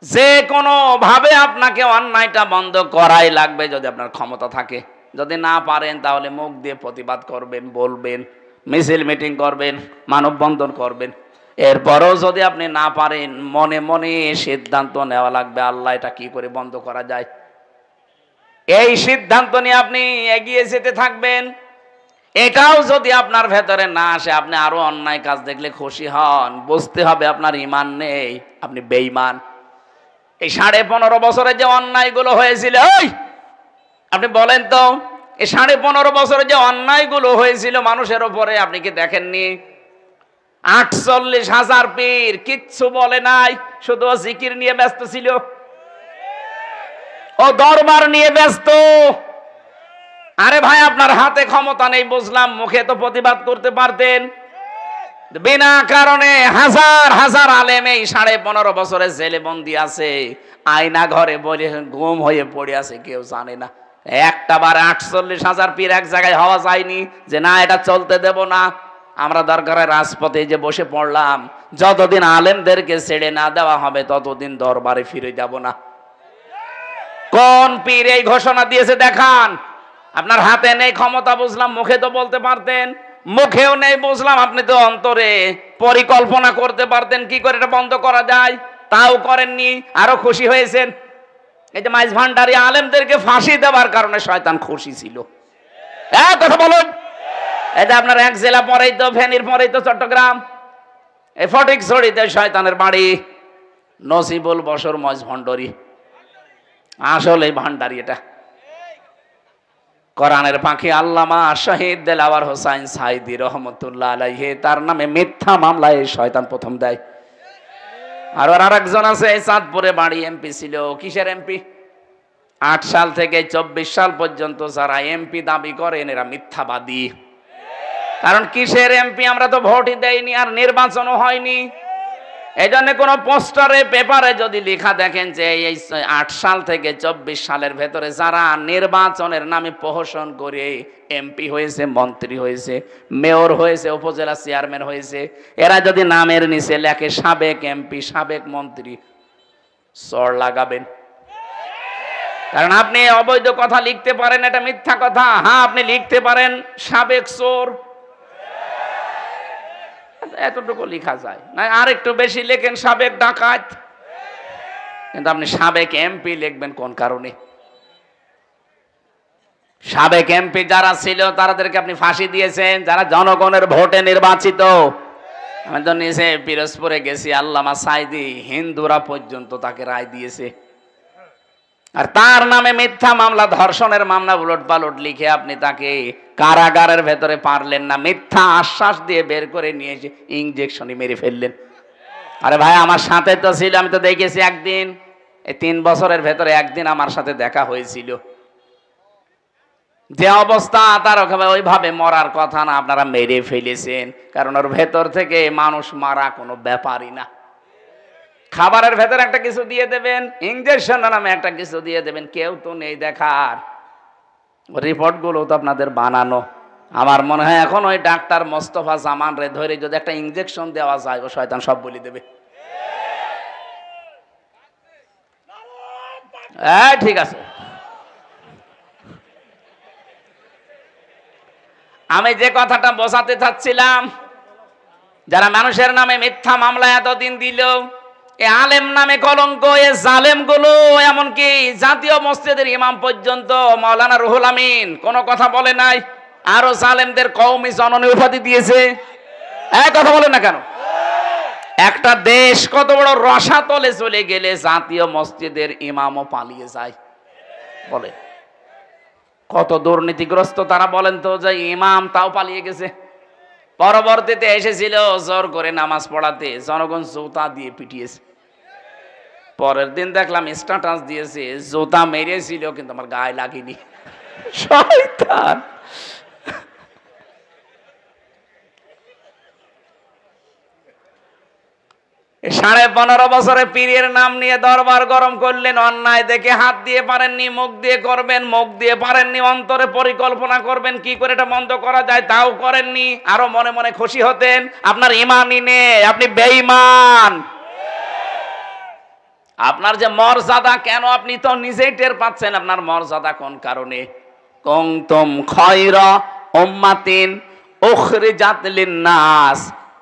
যে কোনো ভাবে আপনাকে অন্যায়টা বন্ধ করাই লাগবে, যদি আপনার ক্ষমতা থাকে। যদি না পারেন, তাহলে মুখ দিয়ে প্রতিবাদ করবেন, বলবেন, মিছিল মিটিং করবেন, মানববন্ধন করবেন। এরপরও যদি আপনি না পারেন, মনে মনে সিদ্ধান্ত নেওয়া লাগবে, আল্লাহ এটা কি করে বন্ধ করা যায়। এই সিদ্ধান্ত নিয়ে আপনি এগিয়ে যেতে থাকবেন। এটাও যদি আপনার ভেতরে না আসে, আপনি আরো অন্যায় কাজ দেখলে খুশি হন, বুঝতে হবে আপনার ঈমান নেই, আপনি বেঈমান। এই 15.5 বছরে যে অন্যায়গুলো হয়েছিল, আপনি বলেন তো, এই 15.5 বছরে যে অন্যায়গুলো হয়েছিল মানুষের উপরে, আপনি কি দেখেননি? 48,000 পীর কিচ্ছু বলে নাই, শুধু জিকির নিয়ে ব্যস্ত ছিল, ও দরবার নিয়ে ব্যস্ত। আরে ভাই, আপনার হাতে ক্ষমতা নেই বুঝলাম, মুখে তো প্রতিবাদ করতে পারতেন। বিনা কারণে হাজার হাজার আলেম এই 15.5 বছরে জেলে বন্দি আছে, আয়না ঘরে বলে গুম হয়ে পড়ে আছে, কেউ জানে না। একটা বার 48,000 পীর এক জায়গায় হওয়া যায়নি যে না এটা চলতে দেব না, আমরা দরকারে রাজপথে যে বসে পড়লাম। যতদিন আলেমদেরকে ছেড়ে না দেওয়া হবে, ততদিন দরবারে ফিরে যাব না। কোন পীর এই ঘোষণা দিয়েছে দেখান। আপনার হাতে নেই ক্ষমতা বুঝলাম, মুখে তো বলতে পারতেন। মুখেও নেই বুঝলাম, আপনি তো অন্তরে পরিকল্পনা করতে পারতেন কি করে এটা বন্ধ করা যায়, তাও করেননি, আরো খুশি হয়েছেন। এই যে মাইজ ভান্ডারী আলেমদেরকে ফাঁসি দেওয়ার কারণে শয়তান খুশি ছিল। কথা বলুন। এই যে আপনার এক জেলা পরেই তো, ফেনীর পরেই তো চট্টগ্রাম, এই ফটিকছড়িতে শয়তানের বাড়ি, নসিবুল বশর মইজ ভান্ডারী, আসলে ভান্ডারী। এটা কোরআনের পাখি আল্লামা শহীদ দেলাওয়ার হোসাইন সাইদি রহমতুল্লাহ আলাইহি, তার নামে মিথ্যা মামলায় শয়তান প্রথম দেয়। আর আরেকজন আছে, চাঁদপুরে বাড়ি, এমপি ছিল। কিসের এমপি? 8 সাল থেকে 24 সাল পর্যন্ত যারা এমপি দাবি করেন, এরা মিথ্যাবাদী। কারণ কিসের এমপি? আমরা তো ভোটই দেইনি, আর নির্বাচনও হয়নি। এই জন্য কোনো পোস্টারে পেপারে যদি লেখা দেখেন যে এই 8 সাল থেকে 24 সালের ভেতরে যারা নির্বাচনের নামে প্রহসন করে এমপি হয়েছে, মন্ত্রী হয়েছে, মেয়র হয়েছে, উপজেলা চেয়ারম্যান হয়েছে, এরা যদি নামের নিচে লেখে সাবেক এমপি, সাবেক মন্ত্রী, চড় লাগাবেন। কারণ আপনি অবৈধ কথা লিখতে পারেন, এটা মিথ্যা কথা। হ্যাঁ, আপনি লিখতে পারেন সাবেক চোর, এতটুকু লেখা যায় না। আর একটু বেশি লেখেন সাবেক ডাকাত, কিন্তু আপনি সাবেক এমপি লিখবেন কোন কারণে? সাবেক এমপি যারা ছিল তাদেরকে আপনি ফাঁসি দিয়েছেন, যারা জনগণের ভোটে নির্বাচিত। আমি তো নিজে পিরোজপুরে গেছি, আল্লামা সাইদি, হিন্দুরা পর্যন্ত তাকে রায় দিয়েছে। আর তার নামে মিথ্যা মামলা, ধর্ষণের মামলা উলট পালট লিখে আপনি তাকে কারাগারের ভেতরে পারলেন না, মিথ্যা আশ্বাস দিয়ে বের করে নিয়ে এসে ইনজেকশনই মেরে ফেললেন। আরে ভাই, আমার সাথে তো ছিল, আমি তো দেখেছি একদিন, এই 3 বছরের ভেতরে একদিন আমার সাথে দেখা হয়েছিল। যে অবস্থা তার, ওইভাবে মরার কথা না, আপনারা মেরে ফেলেছেন। কারণ ওর ভেতর থেকে মানুষ মারা কোনো ব্যাপারই না। খাবারের ভেতরে একটা কিছু দিয়ে দেবেন, ইনজেকশন নামে একটা কিছু দিয়ে দেবেন, কেউ তো নেই দেখার। রিপোর্টগুলো তো আপনাদের বানানো। আমার মনে হয় এখন ওই ডাক্তার মোস্তফা জামান রে ধরে যদি একটা ইনজেকশন দেওয়া যায়, ও শয়তান সব বলে দেবে। ঠিক আছে, আমি যে কথাটা বোঝাতে চাচ্ছিলাম, যারা মানুষের নামে মিথ্যা মামলা এতদিন দিল, এ আলেম নামে কলঙ্ক, এ জালেম গুলো, এমনকি জাতীয় মসজিদের ইমাম পর্যন্ত মাওলানা রুহুল আমিন কোনো কথা বলে নাই, আরো জালেমদের কওমি জননী উপাধি দিয়েছে। কথা বলে না কেন? একটা দেশ কত বড় রসাতলে চলে গেলে জাতীয় মসজিদের ইমামও পালিয়ে যায়, বলে কত দুর্নীতিগ্রস্ত তারা, বলেন তো, যে ইমাম তাও পালিয়ে গেছে। পরবর্তীতে এসেছিল জোর করে নামাজ পড়াতে, জনগণ জুতা দিয়ে পিটিয়েছে। পরের দিন দেখলাম স্ট্যাটাস দিয়েছে, জুতা মেরেছিল কিন্তু আমার গায়ে লাগেনি। শয়তান! 15.5 বছরে পীরের নাম নিয়ে দরবার গরম করলেন, অন্যায় দেখে হাত দিয়ে পারেননি, মুখ দিয়ে করবেন, মুখ দিয়ে পারেননি, অন্তরে পরিকল্পনা করবেন কি করে এটা বন্ধ করা যায়, তাও করেননি, আরো মনে মনে খুশি হতেন। আপনার ঈমানই নেই, আপনি বেঈমান। আপনার যে মর্যাদা, কেন আপনি তো নিজেই টের পাচ্ছেন আপনার মর্যাদা কোন কারণে। কুনতুম খায়রা উম্মাতিন উখরিজাত লিন-নাস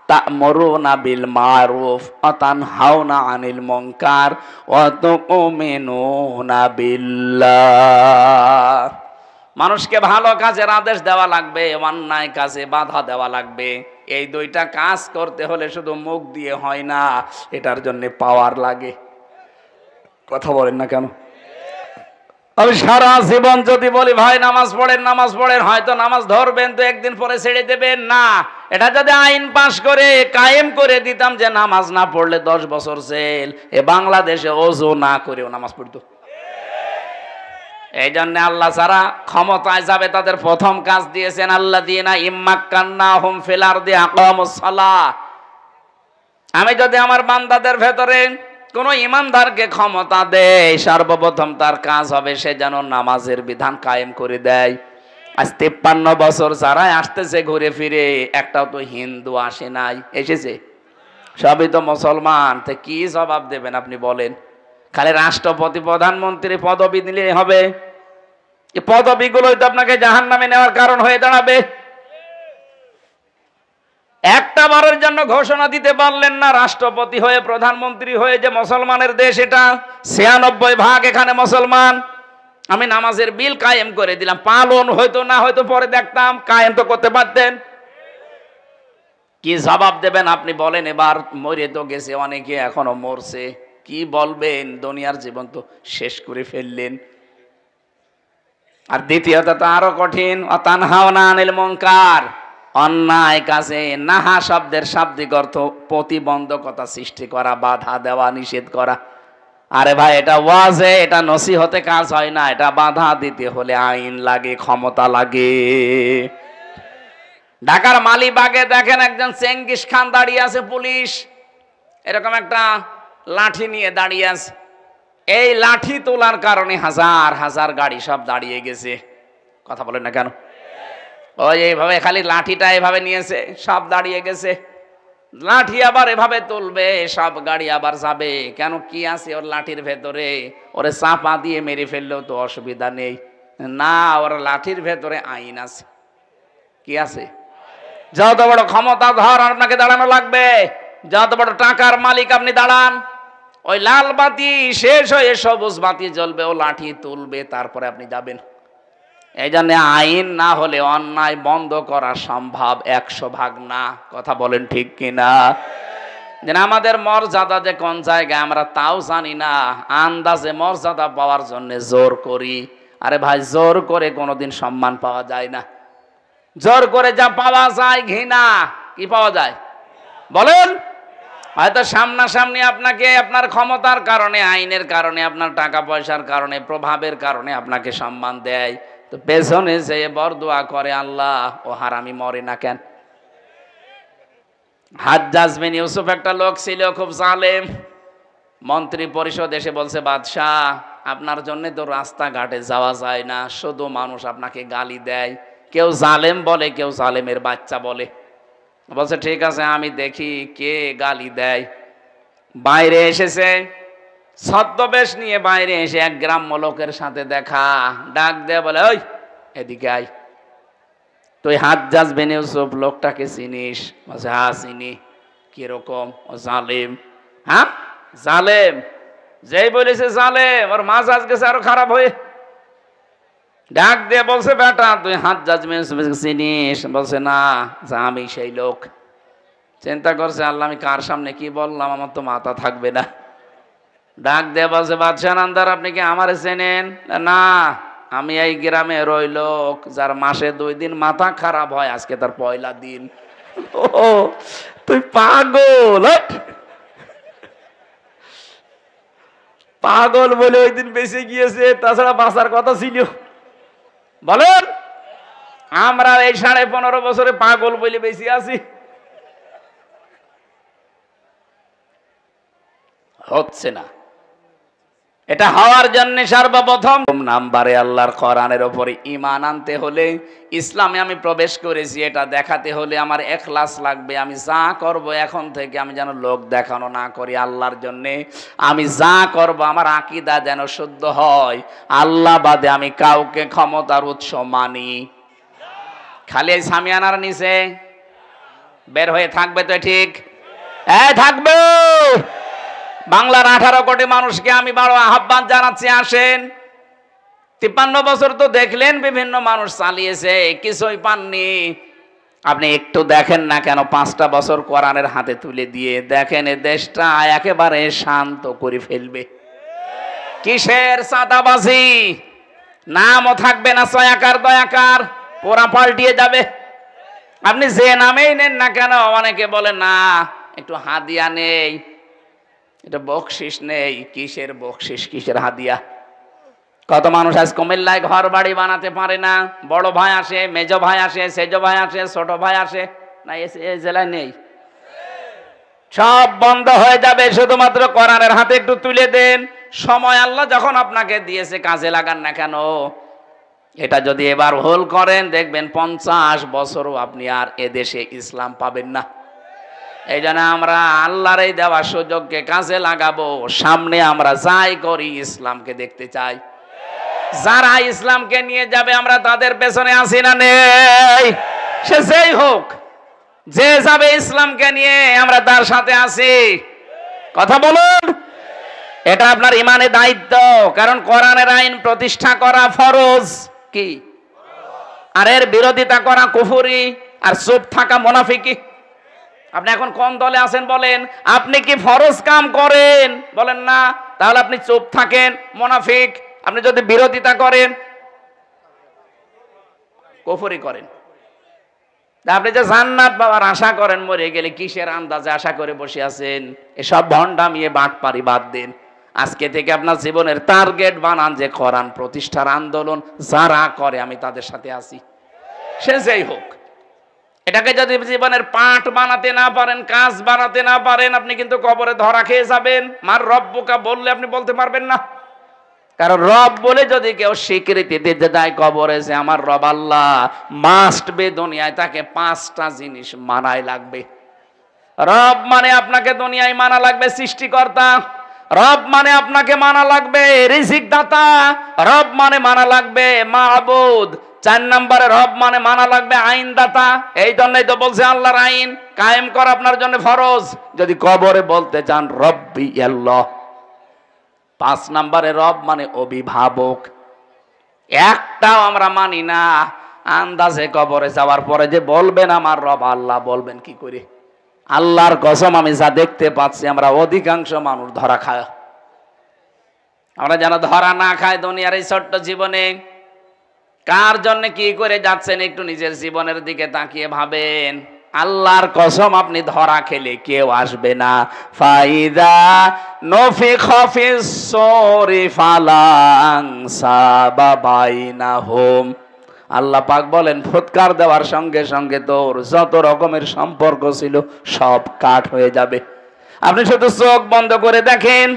তা'মুরুনা বিল মারুফ ওয়া তানহাউনা আনিল মুনকার ওয়া তু'মিনুনা বিল্লাহ। মানুষকে ভালো কাজের আদেশ দেওয়া লাগবে, অন্যায় কাজে বাধা দেওয়া লাগবে। এই দুইটা কাজ করতে হলে শুধু মুখ দিয়ে হয় না, এটার জন্য পাওয়ার লাগে। কথা বলেন না কেন? আমি সারা জীবন যদি বলি ভাই নামাজ পড়েন, নামাজ পড়েন, হয়তো নামাজ ধরবেন তো একদিন পরে ছেড়ে দেবেন না। এটা যদি আইন পাশ করে কায়েম করে দিতাম যে নামাজ না পড়লে 10 বছর জেল, এ বাংলাদেশে ওযু না করেও নামাজ পড়তো। এই জন্য আল্লাহ যারা ক্ষমতায় যাবে তাদের প্রথম কাজ দিয়েছেন আল্লাযীনা ইম্মাক্কান্নাহুম ফিল আরদি আকামুস সালাহ। আমি যদি আমার বান্দাদের ভেতরে কোন ইমানদারকে ক্ষমতা দেয়, সর্বপ্রথম তার কাজ হবে সে যেন নামাজের বিধান কায়েম করে দেয়। আজ 53 বছর যারা আসতেছে ঘুরে ফিরে, একটাও তো হিন্দু আসে নাই, এসেছে সবই তো মুসলমান। তো কি জবাব দেবেন আপনি বলেন? খালি রাষ্ট্রপতি প্রধানমন্ত্রী পদবি দিলে হবে? এই পদবিগুলোই তো আপনাকে জাহান্নামে নেওয়ার কারণ হয়ে দাঁড়াবে। একটা বারের জন্য ঘোষণা দিতে পারলেন না রাষ্ট্রপতি হয়ে, প্রধানমন্ত্রী হয়ে, যে মুসলমানের দেশ এটা, 96% এখানে মুসলমান, আমি নামাজের বিল কায়েম করে দিলাম। পালন হয়তো না হয়তো পরে দেখতাম, কায়েম তো করতে পারতেন। কি জবাব দেবেন আপনি বলেন? এবার মরে তো গেছে অনেকে, এখনো মরছে, কি বলবেন? দুনিয়ার জীবন তো শেষ করে ফেললেন। আর দ্বিতীয়ত তো আরো কঠিন, তানহাউনা আনিল মুনকার, অন্যায় কাজে, নাহা শব্দের শাব্দিক অর্থ প্রতিবন্ধকতা সৃষ্টি করা, বাধা দেওয়া, নিষেধ করা। আরে ভাই, এটা ওয়াজে, এটা নসিহতে কাজ হয় না, এটা বাধা দিতে হলে আইন লাগে, ক্ষমতা লাগে। ঢাকার মালিবাগে দেখেন একজন চেঙ্গিস খান দাঁড়িয়ে আছে, পুলিশ এরকম একটা লাঠি নিয়ে দাঁড়িয়ে আছে। এই লাঠি তোলার কারণে হাজার হাজার গাড়ি সব দাঁড়িয়ে গেছে। কথা বলেন না কেন? ওই এইভাবে খালি লাঠিটা এভাবে নিয়েছে, সব দাঁড়িয়ে গেছে। লাঠি আবার এভাবে তুলবে, সব গাড়ি আবার যাবে। কেন, কি আছে ওর লাঠির ভেতরে? ওরে চাপা দিয়ে মেরে ফেললেও তো অসুবিধা নেই। না, ওর লাঠির ভেতরে আইন আছে। কি আছে? যত বড় ক্ষমতাধর আপনাকে দাঁড়ানো লাগবে, যত বড় টাকার মালিক আপনি দাঁড়ান, ওই লাল বাতি শেষ হয়ে সবুজ বাতি জ্বলবে, ও লাঠি তুলবে, তারপরে আপনি যাবেন। এই জন্য আইন না হলে অন্যায় বন্ধ করা সম্ভব 100 ভাগ না। কথা বলেন ঠিক কিনা? যেন আমাদের মর্যাদা যে কোন জায়গায় আমরা তাও জানি না, আন্দাজে মর্যাদা পাওয়ার জন্য জোর করি। আরে ভাই, জোর করে কোনোদিন সম্মান পাওয়া যায় না। জোর করে যা পাওয়া যায় ঘৃণা। কি পাওয়া যায় বলেন? হয়তো সামনাসামনি আপনাকে আপনার ক্ষমতার কারণে, আইনের কারণে, আপনার টাকা পয়সার কারণে, প্রভাবের কারণে আপনাকে সম্মান দেয়, তো পেছনে যে বরদোয়া করে, আল্লাহ ও হারামি মরে না কেন? হাজ্জাজ বিন ইউসুফ একটা লোক ছিল, খুব জালেম। মন্ত্রী পরিষদ এসে বলছে, বাদশাহ আপনার জন্য তো রাস্তাঘাটে যাওয়া যায় না, শুধু মানুষ আপনাকে গালি দেয়, কেউ জালেম বলে, কেউ জালেমের বাচ্চা বলে। বলছে ঠিক আছে, আমি দেখি কে গালি দেয়। বাইরে এসেছে, ছদ্মবেশ নিয়ে বাইরে এসে এক গ্রাম্য লোকের সাথে দেখা, ডাক দেয়, বলে ওই এদিকে আয়, তুই হাজ্জাজ বিন ইউসুফ লোকটাকে চিনিস? বলছে হ্যাঁ চিনি। কিরকম? ও জালেম। হ্যাঁ জালেম? যেই বলেছে জালেম, ওর মাজাজ গেছে আরো খারাপ হয়ে। ডাক দিয়ে বলছে, বেটা তুই হাজ্জাজ বিন ইউসুফ চিনিস? বলছে না, আমি সেই লোক। চিন্তা করছে, আল্লাহ আমি কার সামনে কি বললাম, আমার তো মাথা থাকবে না। ডাক দিয়ে বলছে, বাদশাহ নান্দার আপনি কি আমারে চেনেন? না, আমি এই গ্রামের ওই লোক যার মাসে 2 দিন মাথা খারাপ হয়, আজকে তার পয়লা দিন। ও তুই পাগল! পাগল বলে ওই দিন বেঁচে গিয়েছে, তাছাড়া বাঁচার কথা ছিল। বলেন, আমরা এই 15.5 বছরে পাগল বলে বেঁচে আছি। হচ্ছে না। এটা হওয়ার জন্য সর্বপ্রথম নাম্বারে আল্লাহর কোরআনের উপরে ঈমান আনতে হলে, ইসলামে আমি প্রবেশ করেছি এটা দেখাতে হলে আমার ইখলাস লাগবে। আমি যা করব এখন থেকে আমি যেন লোক দেখানো না করি, আল্লাহর জন্য। আমি যা করব আমার আকীদা যেন শুদ্ধ হয়, আল্লাহ বাদে আমি কাউকে ক্ষমতার উৎস মানি। খালি এই সামিয়ানার নিচে বের হয়ে থাকবে তো? ঠিক থাকবে। বাংলার 18 কোটি মানুষকে আমি বড় আহ্বান জানাচ্ছি, আসেন। 53 বছর তো দেখলেন বিভিন্ন মানুষ চালিয়েছে, কিছুই পাননি। আপনি একটু দেখেন না কেন, 5টা বছর কোরআনের হাতে তুলে দিয়ে দেখেন, এ দেশটা একেবারে শান্ত করে ফেলবে। কিসের চাঁদাবাজি? নামও থাকবে না ছয়াকার দয়াকার, পোড়া পাল্টিয়ে যাবে। আপনি যে নামেই নেন না কেন, অনেকে বলে না একটু হাদিয়া নেই, এটা বকশিস নেই। কিসের বকশিস, কিসের হাদিয়া? কত মানুষ আজ কুমিল্লায় ঘর বাড়ি বানাতে পারে না। বড় ভাই আসে, মেজ ভাই আসে, সেজ ভাই আসে, ছোট ভাই আসে না, এই জেলায় নেই। সব বন্ধ হয়ে যাবে, শুধুমাত্র কোরআনের হাতে একটু তুলে দেন। সময় আল্লাহ যখন আপনাকে দিয়েছে, কাজে লাগান না কেন? এটা যদি এবার ভুল করেন, দেখবেন 50 বছরও আপনি আর এদেশে ইসলাম পাবেন না। এই জন্য আমরা আল্লাহর এই দেওয়া সুযোগকে কাজে লাগাবো। সামনে আমরা যাই করি, ইসলামকে দেখতে চাই। যারা ইসলামকে নিয়ে যাবে, আমরা তাদের পেছনে আছি না নেই? সে যেই হোক, যে যাবে ইসলামকে নিয়ে, আমরা তার সাথে আছি। কথা বলুন। এটা আপনার ইমানের দায়িত্ব, কারণ কোরআনের আইন প্রতিষ্ঠা করা ফরজ। কি? আর এর বিরোধিতা করা কুফরি, আর চুপ থাকা মুনাফিকি। আপনি এখন কোন দলে আছেন বলেন? আপনি কি ফরজ কাম করেন? বলেন না। তাহলে আপনি চুপ থাকেন, মুনাফিক। আপনি যদি বিরোধিতা করেন, কুফরি করেন। আপনি যে জান্নাত পাওয়ার আশা করেন, মরে গেলে কিসের আন্দাজে আশা করে বসে আছেন? এসব ভণ্ডামিয়ে বাটপারি বাদ দিন। আজকে থেকে আপনার জীবনের টার্গেট বানান যে কোরআন প্রতিষ্ঠার আন্দোলন যারা করে, আমি তাদের সাথে আছি, সে যেই হোক। এটাকে যদি জীবনের পাঠ বানাতে না পারেন, কাজ বানাতে না পারেন, আপনি কিন্তু কবরে ধরা খেয়ে যাবেন। মার রব্বুকা বললে আপনি বলতে পারবেন না। কারণ রব বলে যদি কেউ স্বীকৃতি দিতে যায় কবরে যে আমার রব আল্লাহ, মাস্ট বে দুনিয়ায় তাকে 5টা জিনিস মানাই লাগবে। রব মানে আপনাকে দুনিয়ায় মানা লাগবে সৃষ্টিকর্তা, রব মানে আপনাকে মানা লাগবে রিজিক দাতা, রব মানে মানা লাগবে মাবুদ। 4 নম্বরে রব মানে মানা লাগবে আইন দাতা। এই জন্যই তো বলছে আল্লাহর আইন কায়েম করা আপনার জন্য ফরজ যদি কবরে বলতে চান রব্বি আল্লাহ। 5 নম্বরে রব মানে অভিভাবক। একটাও আমরা মানি না। আন্দাজে কবরে যাওয়ার পরে যে বলবেন আমার রব আল্লাহ, বলবেন কি করে? আল্লাহর কসম আমি যা দেখতে পাচ্ছি আমরা অধিকাংশ মানুষ ধরা খায়। আমরা যেন ধরা না খাই দুনিয়ার এই ছোট্ট জীবনে। কার জন্য কি করে যাচ্ছেন একটু নিজের জীবনের দিকে তাকিয়ে ভাবেন। আল্লাহর কসম আপনি ধরা খেলে কেউ আসবে না। ফাইদা নফিখা ফিস সূরি ফালা আনসাবা বাইনাহুম। আল্লাহ পাক বলেন ফুৎকার দেওয়ার সঙ্গে সঙ্গে তোর যত রকমের সম্পর্ক ছিল সব কাট হয়ে যাবে। আপনি শুধু চোখ বন্ধ করে দেখেন,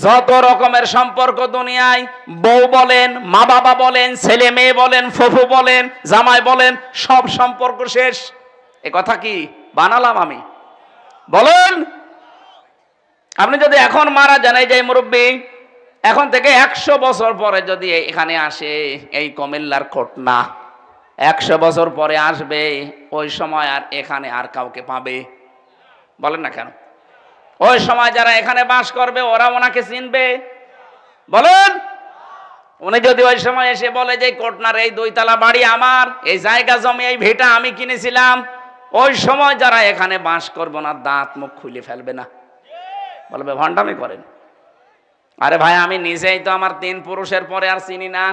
যত রকমের সম্পর্ক দুনিয়ায়, বউ বলেন, মা বাবা বলেন, ছেলে মেয়ে বলেন, ফুফু বলেন, জামাই বলেন, সব সম্পর্ক শেষ। এ কথা কি বানালাম আমি? বলেন। আপনি যদি এখন মারা যান, এই যে মুরব্বী এখন থেকে 100 বছর পরে যদি এখানে আসে, এই কুমিল্লার ঘটনা 100 বছর পরে আসবে, ওই সময় আর এখানে আর কাউকে পাবে? বলেন না কেন? ওই সময় যারা এখানে বাস করবে ওরা ওনাকে চিনবে? বলেন। উনি যদি ওই সময় এসে বলে যে কোটনার এই 2 তলা বাড়ি আমার, এই জায়গা জমি এই ভিটা আমি কিনেছিলাম, ওই সময় যারা এখানে বাস করবে না দাঁত মুখ খুলে ফেলবে না, বলবে ভণ্ডামি করেন। আরে ভাই আমি নিজেই তো আমার 3 পুরুষের পরে আর চিনি না।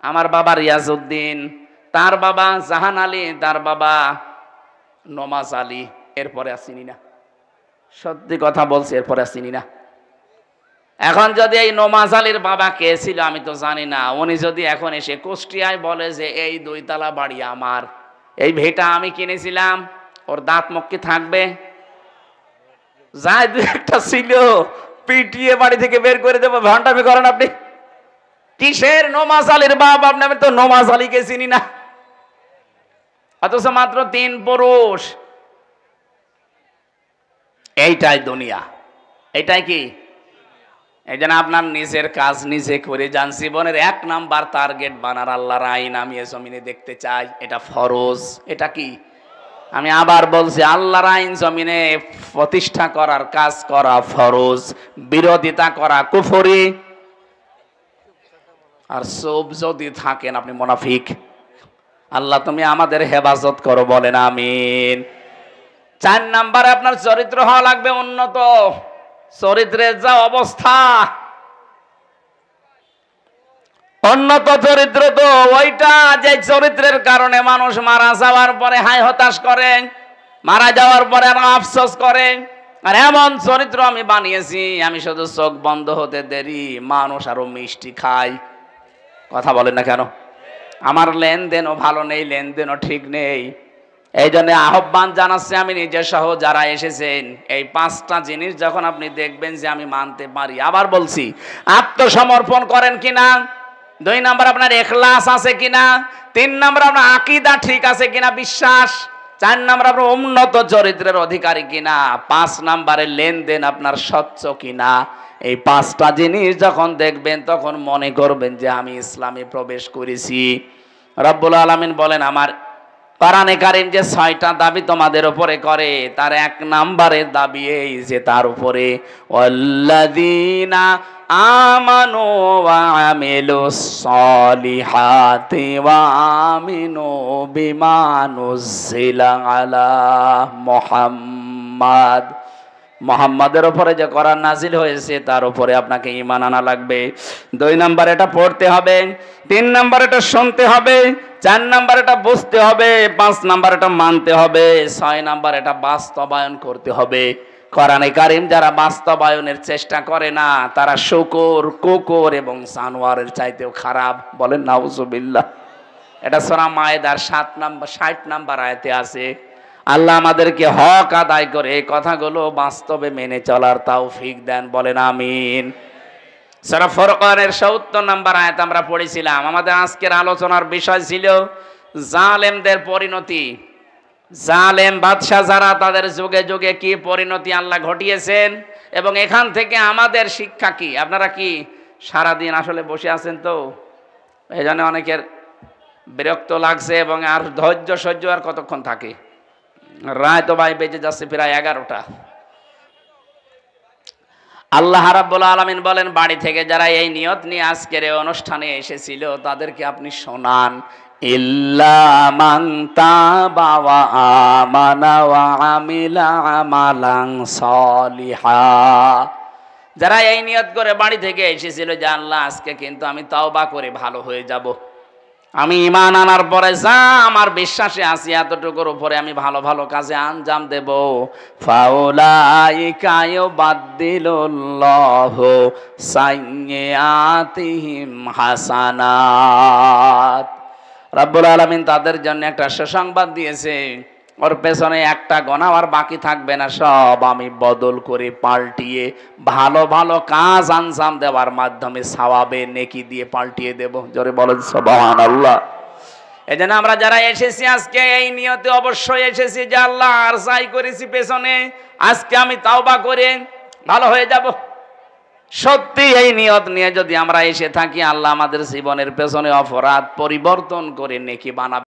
আমার বাবা রিয়াজউদ্দিন, তার বাবা জাহান আলী, তার বাবা নমাজ আলী, এরপরে আর চিনি না। সত্যি কথা বলছি, এরপরে আর চিনি না। এখন যদি এই নমাজ আলীর বাবা কে ছিল আমি তো জানি না, উনি যদি এখন এসে কুষ্টিয়ায় বলে যে এই 2 তলা বাড়ি আমার, এই ভিটা আমি কিনেছিলাম, ওর দাঁত মুখ কি থাকবে? যাই 2-1টা ছিল পিটিয়ে বাড়ি থেকে বের করে দেবো। ভণ্ডামি করেন আপনি। কিসের নমাজ আলীর বাপ আপনি? আমি তো নমাজ আলীকে চিনি না, অথচ মাত্র 3 পুরুষ। এইটাই দুনিয়া, এইটাই কি? এই জন্য আপনার নিজের কাজ নিজে করে যান। জীবনের 1 নাম্বার টার্গেট বানার আল্লাহর আইন আমি এ জমিনে দেখতে চাই, এটা ফরজ। এটা কি? আমি আবার বলছি, আল্লাহর আইন জমিনে প্রতিষ্ঠা করার কাজ করা ফরজ, বিরোধিতা করা কুফরি। আর সব যদি থাকেন আপনি মুনাফিক। আল্লাহ তুমি আমাদের হেফাজত করো, বলেন আমিন। 4 নম্বরে আপনার চরিত্র হওয়া লাগবে উন্নত। চরিত্রের যা অবস্থা, উন্নত চরিত্র তো ওইটা যে চরিত্রের কারণে মানুষ মারা যাওয়ার পরে হায় হতাশ করে, মারা যাওয়ার পরে আফসোস করে। আর এমন চরিত্র আমি বানিয়েছি, আমি শুধু চোখ বন্ধ হতে দেরি মানুষ আরো মিষ্টি খায়। কথা বলেন না কেন? আমার লেনদেনও ভালো নেই, লেনদেনও ঠিক নেই। এই জন্য আহ্বান জানাচ্ছি আমি নিজে সহ যারা এসেছেন, এই 5টা জিনিস যখন আপনি দেখবেন যে আমি মানতে পারি, আবার বলছি আত্মসমর্পণ করেন কিনা, 2 নম্বর আপনার ইখলাস আছে কিনা, 3 নম্বর আপনার আকীদা ঠিক আছে কিনা, বিশ্বাস, 4 নম্বর আপনার উন্নত চরিত্রের অধিকারী কিনা, 5 নম্বরে লেনদেন আপনার স্বচ্ছ কিনা। এই 5টা জিনিস যখন দেখবেন তখন মনে করবেন যে আমি ইসলামে প্রবেশ করেছি। রব্বুল আলামিন বলেন আমার কোরআনে কারীম যে 6টা দাবি তোমাদের উপরে করে, তার 1 নম্বরের দাবি এই যে তার উপরে ওয়াল্লাযীনা আমানু ওয়া আমিলুস সলিহাতি ওয়া আমিনু বিমা নুজিলা আলা মুহাম্মাদ। মুহাম্মাদের উপরে যে কোরআন নাজিল হয়েছে তার উপরে আপনাকে ঈমান আনা লাগবে। 2 নম্বর এটা পড়তে হবে, 3 নম্বর এটা শুনতে হবে, 4 নম্বর এটা বুঝতে হবে, 5 নম্বর এটা মানতে হবে, 6 নম্বর এটা বাস্তবায়ন করতে হবে। কোরআনে কারীম যারা বাস্তবায়নের চেষ্টা করে না তারা শূকর, কুকুর এবং জানোয়ারের চাইতেও খারাপ। বলেন নাউজুবিল্লাহ। এটা সূরা মায়েদার 60 নম্বর আয়াতে আছে। আল্লাহ আমাদেরকে হক আদায় করে এই কথাগুলো বাস্তবে মেনে চলার তৌফিক দেন, বলেন আমিন। সূরা ফুরকানের ৭০ নম্বর আয়াত আমরা পড়েছিলাম। আমাদের আজকের আলোচনার বিষয় ছিল জালেমদের পরিণতি। জালেম বাদশা যারা, তাদের যুগে যুগে কি পরিণতি আল্লাহ ঘটিয়েছেন এবং এখান থেকে আমাদের শিক্ষা কি। আপনারা কি সারাদিন আসলে বসে আছেন? তো এই জন্য অনেকের বিরক্ত লাগছে এবং আর ধৈর্য সহ্য আর কতক্ষণ থাকে। রায় তো ভাই বেজে যাচ্ছে প্রায় 11টা। আল্লাহ রাব্বুল আলামিন বলেন, বাড়ি থেকে যারা এই নিয়ত নিয়ে আজকের এই অনুষ্ঠানে এসেছিল তাদেরকে আপনি শোনান, ইল্লা মান তাবা ওয়া আমানা ওয়া আমিলা আমালান সলিহা। যারা এই নিয়ত করে বাড়ি থেকে এসেছিল যে আল্লাহ আজকে কিন্তু আমি তওবা করে ভালো হয়ে যাব, আমি ঈমান আনার পরে যা আমার বিশ্বাসে আছি এতটুকুর উপরে আমি ভালো ভালো কাজে আঞ্জাম দেব, ফাউলাইকা ইউবাদদিলুল্লাহু সাইয়্যাতিহিম হাসানাত। রাব্বুল আলামিন তাদের জন্য একটা সুসংবাদ দিয়েছে, ওর পেছনে একটা গোনাহ আর বাকি থাকবে না, সব আমি বদল করে পাল্টিয়ে ভালো ভালো কাজ আঞ্জাম দেওয়ার মাধ্যমে সওয়াবে নেকি দিয়ে পাল্টিয়ে দেব। জোরে বলেন সুবহানাল্লাহ। এজন্য আমরা যারা এসেছি আজকে এই নিয়তে অবশ্যই এসেছি যে আল্লাহ আর যাই করেছি পেছনে আজকে আমি তাওবা করে ভালো হয়ে যাব। সত্যি এই নিয়ত নিয়ে যদি আমরা এসে থাকি, আল্লাহ আমাদের জীবনের পেছনে অপরাধ পরিবর্তন করে নেকি বানাবে।